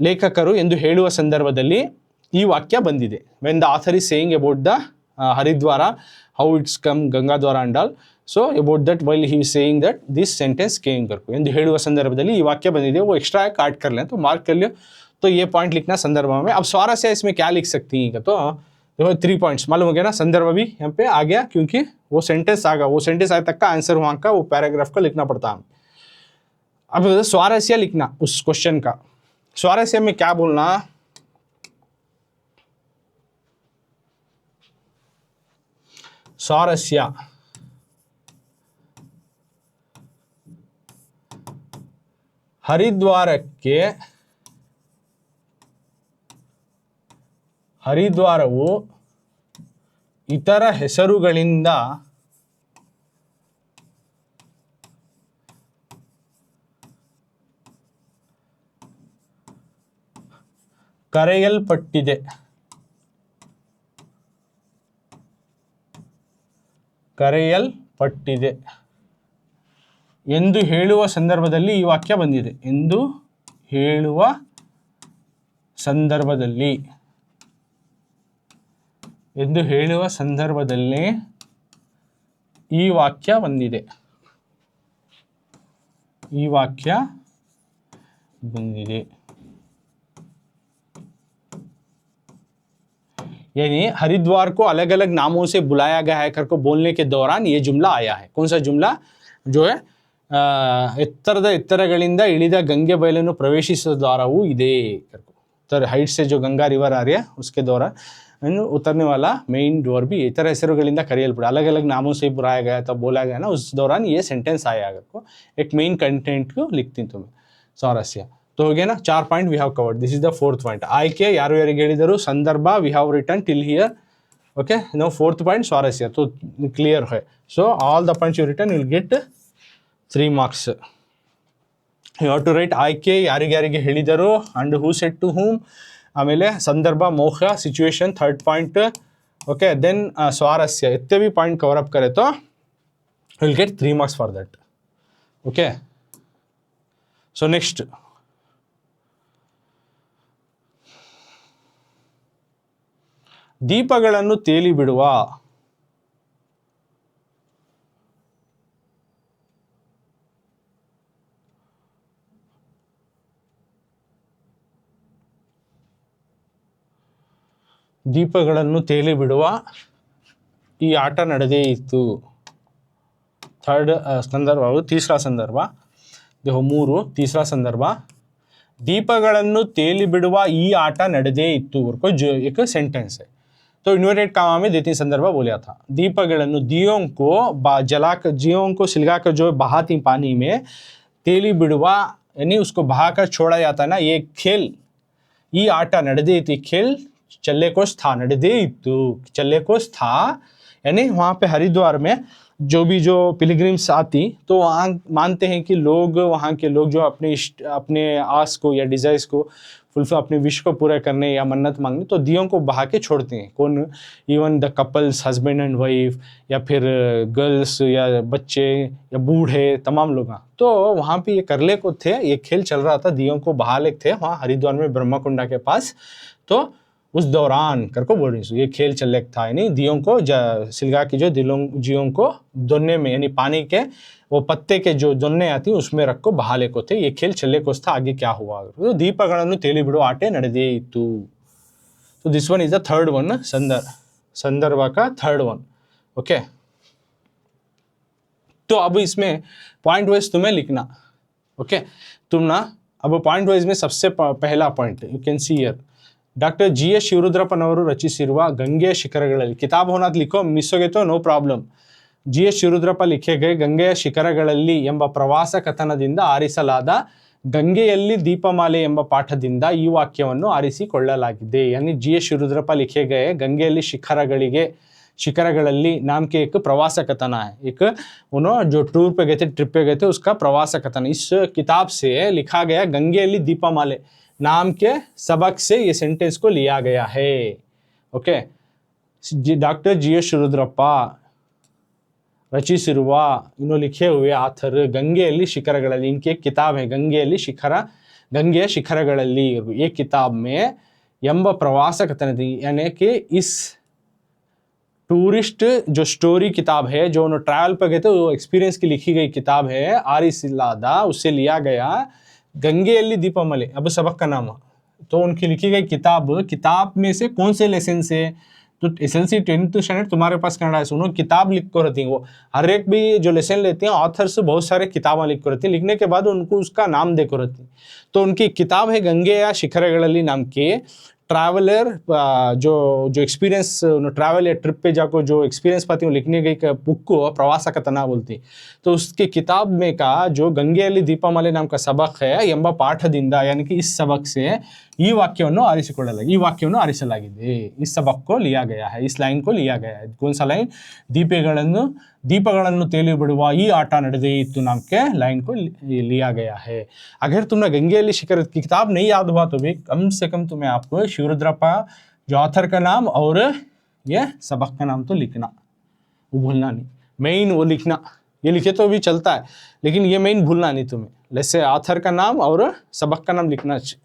ಲೇಖಕರು ಎಂದು ಹೇಳುವ ಸಂದರ್ಭದಲ್ಲಿ ಈ ವಾಕ್ಯ ಬಂದಿದೆ when the author is saying about the Haridwara how it's come Gangadwara and all so about that while he is saying that this sentence came करके ಎಂದು ಹೇಳುವ ಸಂದರ್ಭದಲ್ಲಿ ಈ ವಾಕ್ಯ ಬಂದಿದೆ वो एक्स्ट्रा काट कर लें तो मार्क कर लियो तो ये पॉइंट लिखना संदर्भ में अब स्वारस्य इसमें क्या लिख सकती हैं तो देखो 3 पॉइंट्स मालूम हो गया ना संदर्भ भी यहाँ पे आ गया क्योंकि वो सेंटेंस आगा वो सेंटेंस आए तक का आंसर वहाँ का वो पैराग्राफ का लिखना पड़ता है अब स्वारस्य लिखना उस क्वेश्चन का स्वारस्य में क्या बोलना स्वारस्य ಹರಿದ್ವಾರವು ಇತರ ಹೆಸರುಗಳಿಂದ ಕರೆಯಲ್ಪಟ್ಟಿದೆ ಎಂದು ಹೇಳುವ ಸಂದರ್ಭದಲ್ಲಿ ಈ ವಾಕ್ಯ ಬಂದಿದೆ ಎಂದು ಹೇಳುವ ಸಂದರ್ಭದಲ್ಲಿ ಈ ವಾಕ್ಯ ಬಂದಿದೆ यानी हरिद्वार को अलग अलग नामों से बुलाया गया है करके बोलने के दौरान ये जुमला आया है कौन सा जुमला जो है ಎತ್ತರಗಳಿಂದ ಇಳಿದ ಗಂಗೆ ಬಯಲನ್ನು ಪ್ರವೇಶಿಸುವ ದ್ವಾರವು ಇದೆ तर हाइट से जो गंगा रिवर आ रही है उसके दौरान उतरने वाला मेन डोर भी इतर ಹೆಸರುಗಳಿಂದ ಕರೆಯಲ್ಪಡ अलग अलग नामों से बुलाया गया तब बोला गया ना उस दौरान ये सेंटेंस आया अगर को एक मेन कंटेंट को लिखती तुम्हें स्वारस्य तो हो गया ना 4 point we have covered this is the 4th point ಆಯ್ಕೆ ಯಾರು ಯಾರಿಗೆ ಹೇಳಿದರು ಸಂದರ್ಭ we have written till here okay no 4th point स्वारस्य तो क्लियर है so all the points you written you will get 3 marks you have to write ಆಯ್ಕೆ ಯಾರಿಗೆ ಹೇಳಿದರು and who said to whom ಆಮೇಲೆ ಸಂದರ್ಭ ಮೋಹ situation 3rd point okay then स्वारस्य इतने भी पॉइंट कवर अप करे तो you will get 3 marks for that okay so next ದೀಪಗಳನ್ನು ತೇಲಿ ಬಿಡುವ ದೀಪಗಳನ್ನು ತೇಲಿ ಬಿಡುವ ಈ ಆಟ ನಡೆದೇ ಇತ್ತು थर्ड संदर्भ तीसरा संदर्भ देखो 3 तीसरा संदर्भ ದೀಪಗಳನ್ನು ತೇಲಿ ಬಿಡುವ ಈ ಆಟ ನಡೆದೇ ಇತ್ತು को जो एक सेंटेंस है तो इन्वर्टेड कामा में 2-3 संदर्भ बोला था दीपಗಳನ್ನು दियों को जलाकर जियों को सिलगाकर जो बहाती पानी में ತೇಲಿ ಬಿಡುವ यानी उसको बहाकर छोड़ा जाता ना ये खेल ಈ ಆಟ ನಡೆದೇ ಇತ್ತು खेल चल्ले कोस था ನಡೆದೇ ಇತ್ತು चल्ले कोस था यानी वहाँ पे हरिद्वार में जो भी जो पिलग्रिम्स आती, तो वहाँ मानते हैं कि लोग, वहाँ के लोग जो अपने आस को या डिज़ायर्स को फुलफिल, अपने विश को पूरा करने या मन्नत मांगने, तो दियों को बहा के छोड़ते हैं। कौन? Even the couples, husband and wife, या फिर गर्ल्स या बच्चे या बूढ़े, तमाम लोग। तो वहाँ पे ये करले को थे, ये खेल चल रहा था, दियों को बहा ले थे वहाँ हरिद्वार में ब्रह्मकुंडा के पास। तो उस दौरान करको बोल रही हूँ, ये खेल चल रहा था, यानी दियों को सिलगा की जो जियों को दोने में, यानी पानी के वो पत्ते के जो दोने आती उसमें रख को बहाले को थे। ये खेल चले को था। आगे क्या हुआ? तो दीपಗಳನ್ನು ತೇಲಿ ಬಿಡು आटे ನಡೆದಿತ್ತು। तो this one is the third one, संदर्भ का थर्ड वन। ओके, तो अब इसमें पॉइंट वाइज तुम्हें लिखना। ओके, तुम ना अब पॉइंट वाइज में सबसे पहला point you can see here, doctor GS ಶಿವರುದ್ರಪ್ಪನವರು ರಚಿಸಿರುವ ಗಂಗೆಯ ಶಿಖರಗಳಲ್ಲಿ, ಕಿತಾಬ್ ಹೋನಾತ್ ಲಿಖೋ, ಮಿಸ್ ಹೋಗಿತ್ತು ನೋ ಪ್ರಾಬ್ಲಮ್। GS ಶಿವರುದ್ರಪ್ಪ ಲಿಖೆ ಗए ಗಂಗೆಯ ಶಿಖರಗಳಲ್ಲಿ ಎಂಬ ಪ್ರವಾಸ ಕಥನದಿಂದ ಆರಿಸಲಾದ ಗಂಗೆಯಲ್ಲಿ ದೀಪಮಾಲೆ ಎಂಬ ಪಾಠದಿಂದ ಈ ವಾಕ್ಯವನ್ನು ಆರಿಸಿಕೊಳ್ಳಲಾಗಿದೆ। यानी GS ಶಿವರುದ್ರಪ್ಪ ಲಿಖೆ गए गंगेಯಲ್ಲಿ शिखरಗಳಲ್ಲಿ नाम के एक प्रवास कथन है। एक उन्होंने जो टूर पे गए थे, ट्रिप पे गए थे, उसका प्रवास कथन इस किताब से लिखा गया। गंगेಯಲ್ಲಿ दीपमाले नाम के सबक से ये सेंटेंस को लिया गया है। ओके, डॉक्टर GS ಶಿವರುದ್ರಪ್ಪ ರಚಿಸಿರುವ, इन्होंने लिखे हुए आथर गंगेಯಲ್ಲಿ ಶಿಖರಗಳಲ್ಲಿ, इनकी एक किताब है गंगेಯಲ್ಲಿ गंगेಯ ಶಿಖರಗಳಲ್ಲಿ। ये किताब में ಎಂಬ ಪ್ರವಾಸ कथन थी, यानी कि इस टूरिस्ट जो स्टोरी किताब है, जो उन्होंने ट्रैवल पर गए थे, वो एक्सपीरियंस की लिखी गई किताब है आरिसिलादा, उससे लिया गया गंगेಯಲ್ಲಿ दीपमाले। अब सबक का नाम, तो उनकी लिखी गई किताब में से कौन से लेसन से? तो SLC 10th स्टैंडर्ड तुम्हारे पास कन्नड़ा है, सुनो, किताब लिख कर रहती हैं वो, हर एक भी जो लेसन लेती हैं ऑथर्स बहुत सारे किताबें लिख कर रहती हैं, लिखने के बाद उनको उसका नाम देकर रहती हैं। तो उनकी किताब है गंगेಯ ಶಿಖರಗಳಲ್ಲಿ नाम के ट्रैवलर, जो एक्सपीरियंस ट्रैवल या ट्रिप पे जाकर जो एक्सपीरियंस पाती हूँ, लिखने गई बुक को प्रवास कथन बोलती। तो उसके किताब में का जो गंगेಯಲ್ಲಿ दीपमाले नाम का सबक है ಎಂಬ ಪಾಠದಿಂದ, यानी कि इस सबक से ಈ ವಾಕ್ಯವನ್ನು ಆರಿಸಿಕೊಳ್ಳಲಾಗಿದೆ, ಈ ವಾಕ್ಯವನ್ನು ಆರಿಸಲಾಗಿದೆ, इस सबक को लिया गया है, इस लाइन को लिया गया है। कौन सा लाइन? दीपಗಳನ್ನು ತೇಲಿ ಬಿಡುವ ಈ ಆಟ ನಡೆದಿತ್ತು नाम के लाइन को लिया गया है। अगर तुमने गंगेಯಲ್ಲಿ शिखर की किताब नहीं याद हुआ तो भी कम से कम तुम्हें आपको शिवरुद्रप्पा जो ऑथर का नाम और ये सबक का नाम तो लिखना, वो भूलना नहीं। मेन वो लिखना, ये लिखे तो भी चलता है, लेकिन ये मेन भूलना नहीं तुम्हें। जैसे ऑथर का नाम और सबक का नाम लिखना चाहिए।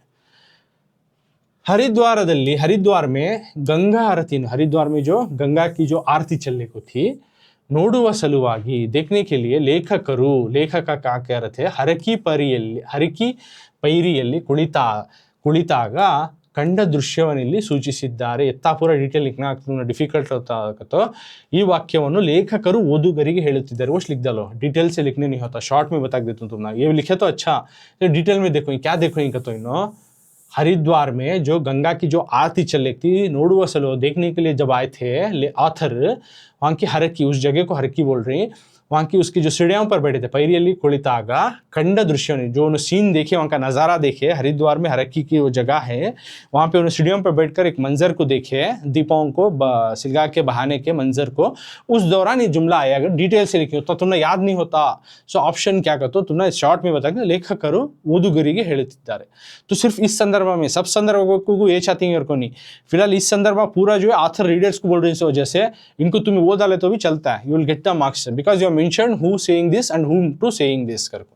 हरिद्वार में गंगा आरती, हरिद्वार में जो गंगा की जो आरती चलने को थी, ನೋಡುವ ಸಲುವಾಗಿ, देखने के लिए ಲೇಖಕ क्या रहते ಹರಕಿ ಪೈರಿಯಲ್ಲಿ ಕುಳಿತಾಗ ಕಂಡ ದೃಶ್ಯವನ್ನು ಇಲ್ಲಿ ಸೂಚಿಸಿದ್ದಾರೆ। ಎತ್ತಾ ಪೂರ ಡೀಟೇಲ್ लिखना डिफिकल्ट होता है, तो ಈ ವಾಕ್ಯವನ್ನು ಲೇಖಕರು ಓದುಗರಿಗೆ ಹೇಳುತ್ತಿದ್ದಾರೆ। वो लिख डालो, डिटेल से लिखने नहीं होता, शॉर्ट में बता देता हूँ तुमने। ये लिखे तो अच्छा, तो डिटेल में देखो क्या देखो इनका। तो इन्हों हरिद्वार में जो गंगा की जो आरती चल रही थी, नोडुवा सलो देखने के लिए जब आए थे ऑथर, वहाँ की हरकी, उस जगह को हरकी बोल रही, वहाँ की उसकी जो सीढ़ियों पर बैठे थे, पैरिಯಲ್ಲಿ ಕುಳಿತಾಗ कंड दृश्य, जो उन्होंने सीन देखे, वहाँ का नज़ारा देखे। हरिद्वार में हरकी की वो जगह है, वहाँ पे उन्होंने सीढ़ियों पर बैठकर एक मंजर को देखे, दीपों को सिलगा के बहाने के मंजर को। उस दौरान ये जुमला आया। अगर डिटेल से लिखी तो तुमने याद नहीं होता, सो ऑप्शन क्या करते हो, तुमने शॉर्ट में बता ಲೇಖಕರು ಓದುಗರಿಗೆ ಹೇಳುತ್ತಿದ್ದಾರೆ। तो सिर्फ इस संदर्भ में, सब संदर्भ को ये चाहती है को नहीं, फिलहाल इस संदर्भ पूरा जो है ऑथर रीडर्स को बोल रहे हैं, वजह से इनको तुम्हें वो डाले तो भी चलता है, you will get the marks because you mention who saying this and whom to saying this करको।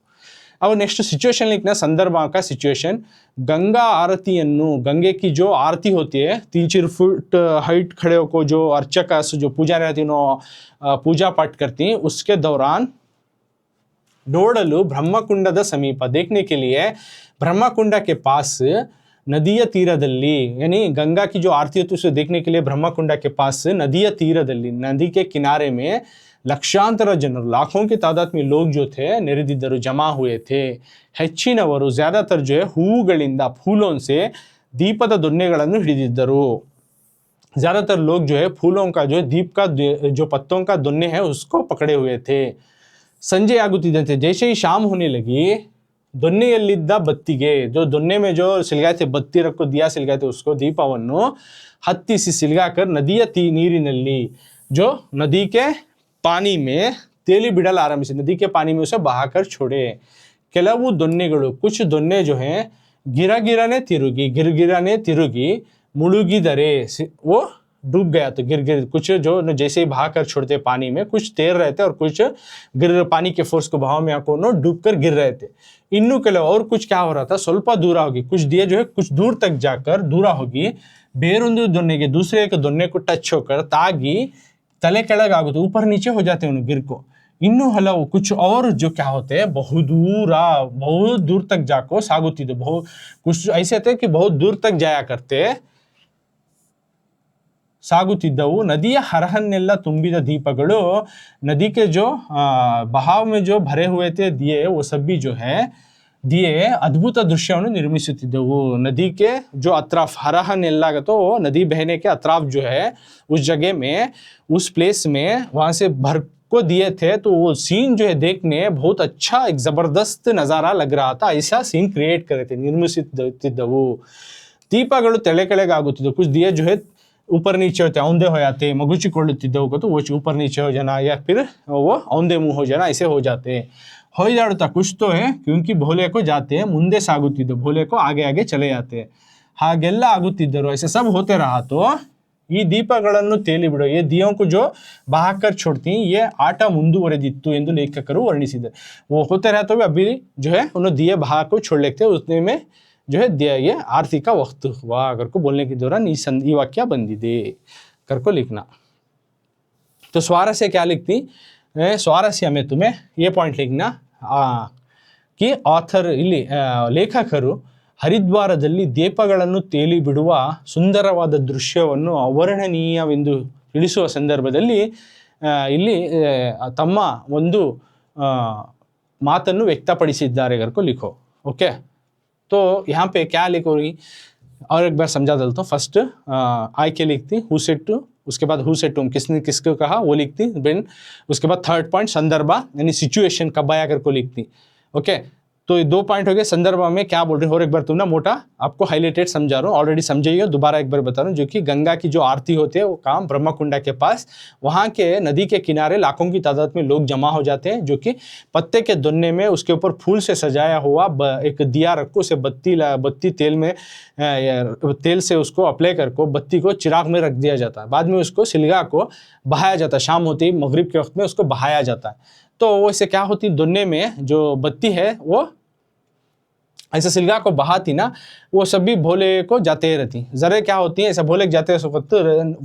अब नेक्स्ट सिचुएशन लिखना, संदर्भ का सिचुएशन। गंगा आरतिಯನ್ನು, गंगे की जो आरती होती है, 3-4 फुट हाइट खड़े होकर जो अर्चक जो पूजा रहती है, पूजा पाठ करती हैं, उसके दौरान ನೋಡಲು ಬ್ರಹ್ಮಕುಂಡದ ಸಮೀಪ, देखने के लिए ब्रह्मकुंड के पास नदिया तीरदल्ली, यानी गंगा की जो आरती होती है उसे देखने के लिए ब्रह्मकुंड के पास नदिया तीरदल्ली, नदी के किनारे में लक्षांतर जनರು, लाखों की तादाद में लोग जो थे ನೆರೆದಿದ್ದರು, जमा हुए थे। ಹೆಚ್ಚಿನವರು, ज़्यादातर जो है ಹೂಗಳಿಂದ, फूलों से दीपದ ದೊನ್ನೆಗಳನ್ನು ಹಿಡಿದಿದ್ದರು। ज़्यादातर लोग जो है फूलों का जो दीप का जो पत्तों का दोन्ने है उसको पकड़े हुए थे। संजय आगुತ್ತಿದ್ದಂತೆ, जैसे ही शाम होने लगी, ದೊನ್ನೆಯಲ್ಲಿದ್ದ ಬತ್ತಿಗೆ, जो दोन्ने में जो सिलगाए थे, बत्ती रखो दिया सिलगाए थे, उसको दीपವನ್ನು ಹತ್ತಿಸಿ सिलगाकर नदिಯ ನೀರಿನಲ್ಲಿ, जो नदी के पानी में ತೇಲಿ ಬಿಡಲಾರಂಭಿಸಿ, नदी के पानी में उसे बहाकर छोड़े। ಕೆಲವು ದೊನ್ನೆಗಳು, कुछ ದೊನ್ನೆ जो है गिरागिराने तिरुगी मुड़ुगिदरे, वो डूब गया। तो गिर कुछ जो जैसे ही बहा कर छोड़ते पानी में, कुछ तैर रहे थे और कुछ गिर पानी के फोर्स को बहाव में आको डूब कर गिर रहे थे। इन्नु के लिए और कुछ क्या हो रहा था, ಸ್ವಲ್ಪ दूर होगी, कुछ दिए जो है कुछ दूर तक जाकर दूरा होगी, ಬೇರೊಂದು ದೊನ್ನೆಗೆ दूसरे एक दोन्ने को टच होकर तागी तले ಕೆಳಗೆ ಆಗುತ್ತೆ, ऊपर नीचे हो जाते हैं गिर को। इन्नु हलವು कुछ और जो क्या होते हैं बहुत दूर तक जाको सागुತ್ತಿದ್ದು, बहुत कुछ ऐसे थे कि बहुत दूर तक जाया करते सागुತ್ತಿದ್ದವು। नदिಯ ಹರಹನ್ನೆಲ್ಲ ತುಂಬಿದ दीपಗಳು, नदी के जो बहाव में जो भरे हुए थे दिए, वो सब भी जो है दिए अद्भुत दृश्यವನ್ನು ನಿರ್ಮಿಸುತ್ತಿದ್ದವು। नदी के जो अतराफ हरहन्नेಲ್ಲ तो नदी बहने के अतराफ जो है उस जगह में, उस प्लेस में वहां से भर को दिए थे, तो वो सीन जो है देखने बहुत अच्छा एक जबरदस्त नज़ारा लग रहा था। ऐसा सीन क्रिएट करे थे, ನಿರ್ಮಿಸುತ್ತಿದ್ದವು। दीपಗಳು ತೆಳೆ ಕೆಳಗೆ ಆಗುತ್ತಿದ್ದವು, कुछ दिए जो है ऊपर नीचे होते, औंधे हो जाते, मगुचिಕೊಳ್ಳುತ್ತಿದ್ದವು को, तो वो ऊपर नीचे हो जाना या फिर वो औंधे मुंह हो जाना, ऐसे हो जाते। ಹೊಯ್ದಾಡುತ್ತಾ कुछ तो है क्योंकि भोले को जाते हैं, ಮುಂದೆ ಸಾಗುತ್ತಿದ್ದು, भोले को आगे आगे चले जाते हैं। ಹಾಗೆಲ್ಲ ಆಗುತ್ತಿದ್ದರು, ऐसे सब होते रहा तो ಈ ದೀಪಗಳನ್ನು ತೇಲಿ ಬಿಡೋ, ये दियों को जो बहाकर छोड़ती ये आಟ ಮುಂದುವರೆದಿತ್ತು ಎಂದು लेखकರು ವರ್ಣಿಸಿದ್ದಾರೆ। वो होते रहा तो अभी जो है उन्होंने दिए बहा को छोड़ लेते, उसने में जो है ये आरती का वक्त हुआ कर को बोलने के दौरान ये वाक्य बंदिदे कर को लिखना। तो स्वारस्य क्या लिखती, स्वारस्य में तुम्हें ये पॉइंट लिखना कि ಆಥರ್ ಇಲ್ಲಿ ಲೇಖಕರು ಹರಿದ್ವಾರದಲ್ಲಿ ದೀಪಗಳನ್ನು ತೇಲಿ ಬಿಡುವ ಸುಂದರವಾದ ದೃಶ್ಯವನ್ನು ಅವರ್ಣನೀಯವೆಂದು ತಿಳಿಸುವ ಸಂದರ್ಭದಲ್ಲಿ ಇಲ್ಲಿ ತಮ್ಮ ಒಂದು ಮಾತನ್ನು ವ್ಯಕ್ತಪಡಿಸಿದ್ದಾರೆ करको लिखो। ओके, तो यहाँ पे क्या लिखोगी और एक बार समझा देता हूँ। फर्स्ट आई के लिखती हु सेड टू, उसके बाद हु सेड टू किसने किसको कहा वो लिखती, देन उसके बाद थर्ड पॉइंट संदर्भ यानी सिचुएशन कब आया करको लिखती। ओके, तो ये 2 पॉइंट हो गए। संदर्भ में क्या बोल रहे हो और एक बार तुम ना मोटा आपको हाईलाइटेड समझा रहा हूँ, ऑलरेडी समझाइए, दोबारा एक बार बता रहा हूँ। जो कि गंगा की जो आरती होती है वो काम ब्रह्मकुंडा के पास, वहाँ के नदी के किनारे लाखों की तादाद में लोग जमा हो जाते हैं, जो कि पत्ते के दोन्ने में उसके ऊपर फूल से सजाया हुआ एक दिया रखो, उसे बत्ती तेल में तेल से उसको अप्लाई करको बत्ती को चिराग में रख दिया जाता है। बाद में उसको सिलगा को बहाया जाता है, शाम होती मगरिब के वक्त में उसको बहाया जाता है। तो वैसे क्या होती, दोन्ने में जो बत्ती है वो ऐसे सिलगा को बहाती ना, वो सभी भोले को जाते रहती। जरे क्या होती है ऐसा भोले के जाते वक्त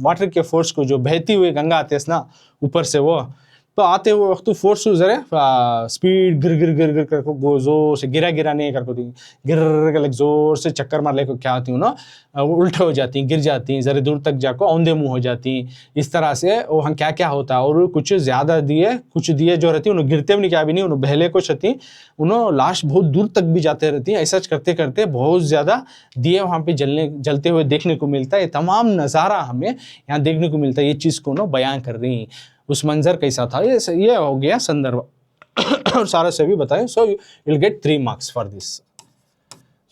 वाटर के फोर्स को जो बहती हुई गंगा आते ना ऊपर से, वो तो आते हुए वक्त फोर्स जरे स्पीड गिर गिर गिर गिर कर जोर से गिरा नहीं कर पाती, गिर कर जोर से चक्कर मार ले को क्या होती हूँ ना, उल्टे हो जाती, गिर जाती, जरे दूर तक जाकर औंधे मुँह हो जाती। इस तरह से वो हम क्या क्या होता है। और कुछ ज़्यादा दिए, कुछ दिए जो रहती उन्हें गिरते भी नहीं, क्या भी नहीं, उन्हें बहले कुछ रहती, उन्होंने लाश बहुत दूर तक भी जाते रहती। ऐसा करते करते बहुत ज़्यादा दिए वहाँ पे जलते हुए देखने को मिलता है। ये तमाम नज़ारा हमें यहाँ देखने को मिलता है। ये चीज़ को ना बयान कर रही, उस मंजर कैसा था, ये हो गया संदर्भ और सारा से भी बताएं। So you will get 3 marks for this.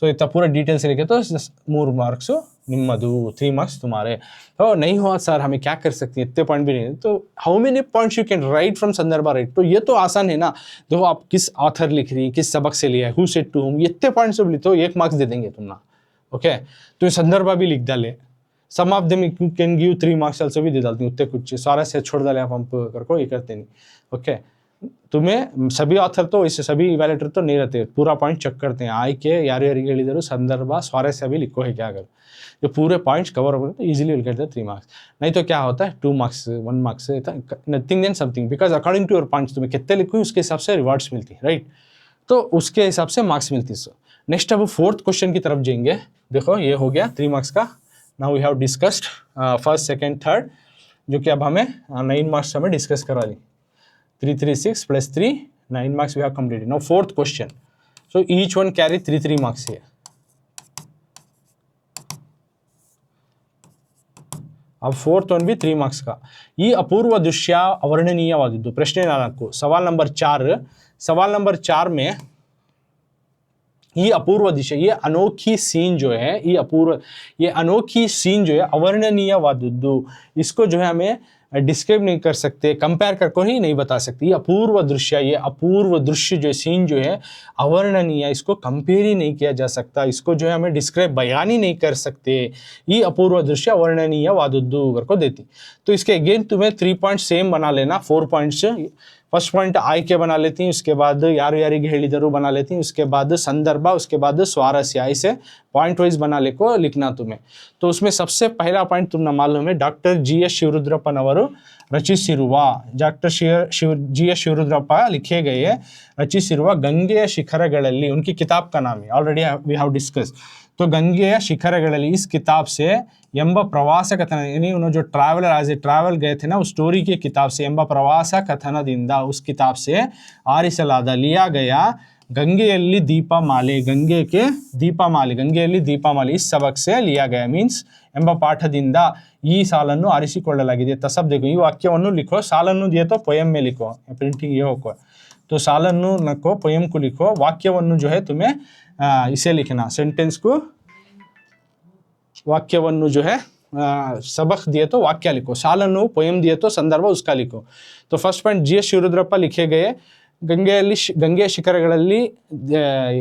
So इतना पूरा डिटेल से लिखे तो 3 मार्क्स निम्मदु, 3 मार्क्स तुम्हारे। तो नहीं हुआ सर हमें क्या कर सकते हैं, इतने पॉइंट भी नहीं, तो how many points you can write from संदर्भ राइट। तो ये तो आसान है ना, देखो आप किस ऑथर लिख रही, किस सबक से लिया है, हु सेड टू हुम, ये इतने पॉइंट्स से लिखो 1 मार्क्स दे देंगे तुम ना। ओके, तो संदर्भ भी लिख डाले, some of them can give 3 marks also भी दे डालती हूँ, उतने कुछ सारा से छोड़ डाले आप हम करको ये करते नहीं। ओके, तुम्हें सभी ऑथर तो इससे सभी इवैल्यूएटर तो नहीं रहते, पूरा पॉइंट चेक करते हैं। आई के यार ಹೇಳಿದರು संदर्भ स्वारस्य भी लिखो है क्या, अगर जो पूरे पॉइंट्स कवर हो गए तो easily will get the 3 marks. नहीं तो क्या होता है 2 marks 1 marks nothing then something, because according to your points तुम्हें कितने लिखो उसके हिसाब से रिवार्ड्स मिलती है, राइट। तो उसके हिसाब से मार्क्स मिलती है। नेक्स्ट अब 4th क्वेश्चन की तरफ जाएंगे। देखो ये हो गया 3 मार्क्स का। Now we have discussed first second third, जो कि अब हमें 9 मार्क्स हमें डिस्कस करा ली। 3 3 6 + 3 9 marks we have completed. Now 4th question, so each one carry 3 3 marks है। अब 4th वन भी 3 मार्क्स का। ये अपूर्व दृश्य अवर्णनीयवादिದ್ದು प्रश्न 4 सवाल नंबर 4। सवाल नंबर 4 में ये अपूर्व दिशा, ये अनोखी सीन जो है, ये अनोखी सीन जो है अवर्णनीयवादिದ್ದು, इसको जो है हमें डिस्क्राइब नहीं कर सकते, कंपेयर करके ही नहीं बता सकते। ये अपूर्व दृश्य, ये अपूर्व दृश्य जो सीन जो है अवर्णनीय, इसको कंपेयर ही नहीं किया जा सकता, इसको जो है हमें डिस्क्राइब बयान ही नहीं कर सकते। ये अपूर्व दृश्य अवर्णनीय वादुद्दू करको देती। तो इसके अगेन तुम्हें 3 पॉइंट सेम बना लेना, 4 पॉइंट्स। फर्स्ट पॉइंट आಯ್ಕೆ बना लेती हैं, उसके बाद याರು ಯಾರಿಗೆ ಹೇಳಿದರು बना लेती हैं, उसके बाद संदर्भ, उसके बाद स्वारस्य, ऐसे पॉइंट वाइज बना ले को लिखना तुम्हें। तो उसमें सबसे पहला पॉइंट तुमने मालूम है, डॉक्टर जी.एस. ಶಿವರುದ್ರಪ್ಪನವರು ರಚಿಸಿರುವ, ಡಾಕ್ಟರ್ जी.एस. ಶಿವರುದ್ರಪ್ಪ लिखे गए रचिಸಿರುವ ಗಂಗೆಯ ಶಿಖರಗಳಲ್ಲಿ, उनकी किताब का नाम है, ऑलरेडी वी हैव डिस्कस। तो गंगेय शिखरಗಳಲ್ಲಿ इस किताब से ಎಂಬ ಪ್ರವಾಸ ಕಥನ, यानी उन्होंने जो ट्रैवलर एज ए ट्रैवल गए थे ना, उस स्टोरी की किताब से ಎಂಬ ಪ್ರವಾಸ ಕಥನದಿಂದ, उस किताब से ಆರಿಸಲಾದ, लिया गया गंगेಯಲ್ಲಿ दीपमाले, गंगे के दीपमाले, गंगेಯಲ್ಲಿ दीपमाले, इस सबक से लिया गया, मीन्स ಎಂಬ ಪಾಠದಿಂದ ಈ ಸಾಲನ್ನು ಆರಿಸಿಕೊಳ್ಳಲಾಗಿದೆ। तब देखो, ಈ ವಾಕ್ಯವನ್ನು लिखो, ಸಾಲನ್ನು दिए तो पोएम में लिखो, प्रिंटिंग ये हो, तो सालನ್ನು नको, पोएम को लिखो, वाक्यವನ್ನು जो है तुम्हें इसे लिखना, सेंटेंस को, वाक्यವನ್ನು जो है सबक दिए तो वाक्य लिखो, सालನ್ನು पोएम दिए तो संदर्भ उसका लिखो। तो फर्स्ट पॉइंट, जी.एस. ಶಿವರುದ್ರಪ್ಪ लिखे गए ಗಂಗೆಯ ಶಿಖರಗಳಲ್ಲಿ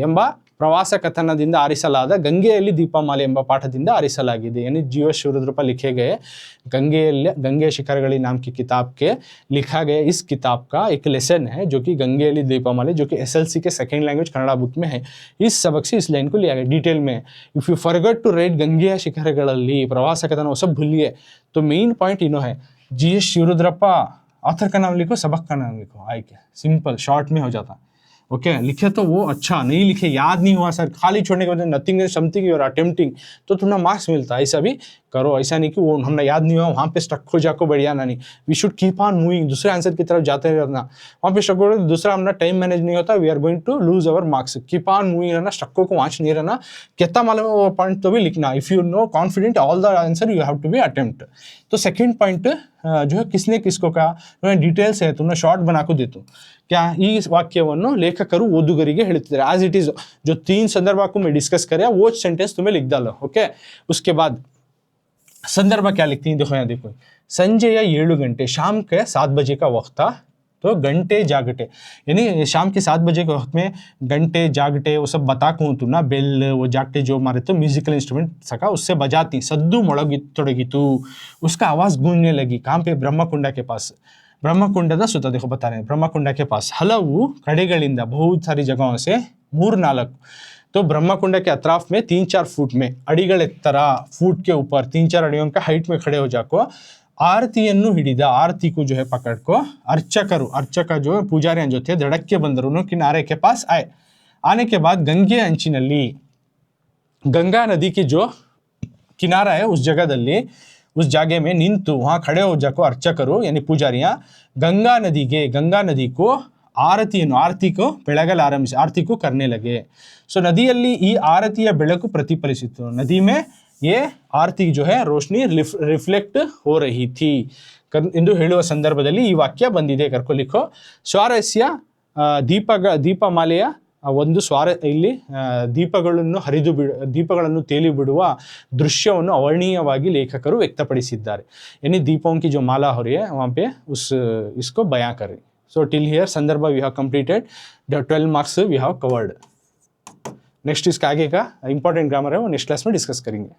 ಎಂಬ ಪ್ರವಾಸ ಕಥನದಿಂದ ಆರಿಸಲಾದ ಗಂಗೆಯಲ್ಲಿ ದೀಪಮಾಲೆ ಎಂಬ ಪಾಠದಿಂದ ಆರಿಸಲಾಗಿದೆ, यानी जी.एस. ಶಿವರುದ್ರಪ್ಪ लिखे गए गंगे शिखरगली नाम की किताब के लिखा गया इस किताब का एक लेसन है, जो कि गंगेಯಲ್ಲಿ दीपमाले, जो कि SLC के सेकेंड लैंग्वेज कन्नड़ा बुक में है। इस सबक से इस लाइन को लिया गया डिटेल में। If you forget to write गंगेಯ ಶಿಖರಗಳಲ್ಲಿ प्रवास कथन, वो सब भूलिए। तो मेन पॉइंट इनो है, जी.एस. शिवरुद्रप्पा ऑथर का नाम लिखो, सबक का नाम लिखो, आई के सिंपल शॉर्ट में हो जाता। ओके, लिखे तो वो अच्छा, नहीं लिखे याद नहीं हुआ सर, खाली छोड़ने के बाद nothing something you are attempting, तो तुम्हें मार्क्स मिलता है। ऐसा भी करो, ऐसा नहीं कि वो हमने याद नहीं हुआ वहाँ पे स्टक हो जाको, बढ़िया ना नहीं। We should keep on moving, दूसरे आंसर की तरफ जाते रहना। वहाँ पे स्टक हो, दूसरा हमारा टाइम मैनेज नहीं होता, we are going to lose our marks. Keep on moving रहना, स्टक्को को वांच नहीं रहना, कितना मालूम है वो पॉइंट तो भी लिखना। If you no confident all the answer you have to be attempt. तो सेकेंड पॉइंट जो है किसने किसको कहा, डिटेल्स है, तुमने शॉर्ट बना को देता हूँ क्या, ಈ ವಾಕ್ಯವನ್ನು ಲೇಖಕರು ಓದುಗರಿಗೆ ಹೇಳುತ್ತಿದ್ದಾರೆ, ಆಸ್ ಇಟ್ ಈಸ್ जो 3 संदर्भ को मैं डिस्कस करें वो सेंटेंस तुम्हें लिख डालो। ओके, उसके बाद संदर्भ क्या लिखती हैं, देखो यहाँ देखो, संजय 7 घंटे, शाम के 7 बजे का वक्त था। तो घंटे जागटे, यानी शाम के 7 बजे के वक्त में घंटे जागटे वो सब बता कहूँ तू ना, बेल वो जागटे जो हमारे तो म्यूजिकल इंस्ट्रूमेंट सका उससे बजाती, सद्दू मोड़गी तू, उसका आवाज़ गूंजने लगी। कहाँ पे, ब्रह्मकुंड के पास, ब्रह्मकुंडದ ಸುತ್ತ, देखो बता रहे हैं ब्रह्मकुंड के पास, हलವು ಕಡೆಗಳಿಂದ, बहुत सारी जगहों से, 3-4, तो ब्रह्मकुंड के अतराफ में 3-4 फुट में, अड़ीगल एत्तर फुट के ऊपर 3-4 अड़ियों का हाइट में खड़े हो जाको आरतिಯನ್ನು ಹಿಡಿದ, आरती को जो है पकड़ को अर्चकರು, अर्चक जो पुजारी जो थे धड़क के बंदर, उन्होंने किनारे के पास आए। आने के बाद गंगे अंचिನಲ್ಲಿ, गंगा नदी की जो किनारा है उस जगहದಲ್ಲಿ, उस जगह में निंतु वहाँ खड़े हो जाको अर्चकರು, यानी पुजारियाँ गंगा नदी को आरती को ಬೆಳಗಲು आरंभिಸಿ, आरती को करने लगे। सो नदिಯಲ್ಲಿ ಈ ಆರತಿಯ ಬೆಳಕು ಪ್ರತಿಫಲಿಸಿತು, नदी में ये आरती जो है रोशनी रिफ्लेक्ट हो रही थी ಎಂದು ಹೇಳುವ ಸಂದರ್ಭದಲ್ಲಿ ಈ ವಾಕ್ಯ ಬಂದಿದೆ, ಕರ್ಕೊ ಲಿಖೋ। ಸ್ವಾರಸ್ಯ, ದೀಪಮಾಲೆಯ ಒಂದು ಇಲ್ಲಿ ದೀಪಗಳನ್ನು ತೇಲಿ ಬಿಡುವ ದೃಶ್ಯವನ್ನು अवर्णीयವಾಗಿ ಲೇಖಕರು ವ್ಯಕ್ತಪಡಿಸಿದ್ದಾರೆ, यानी दीपों की जो माला हो रही है वहाँ पे इसको बयां करें। सो टिल हियर संदर्भ we have completed, the 12 marks we have covered. Next इसका आगे का इंपॉर्टेंट ग्रामर है वो नेक्स्ट क्लास में डिस्कस करेंगे।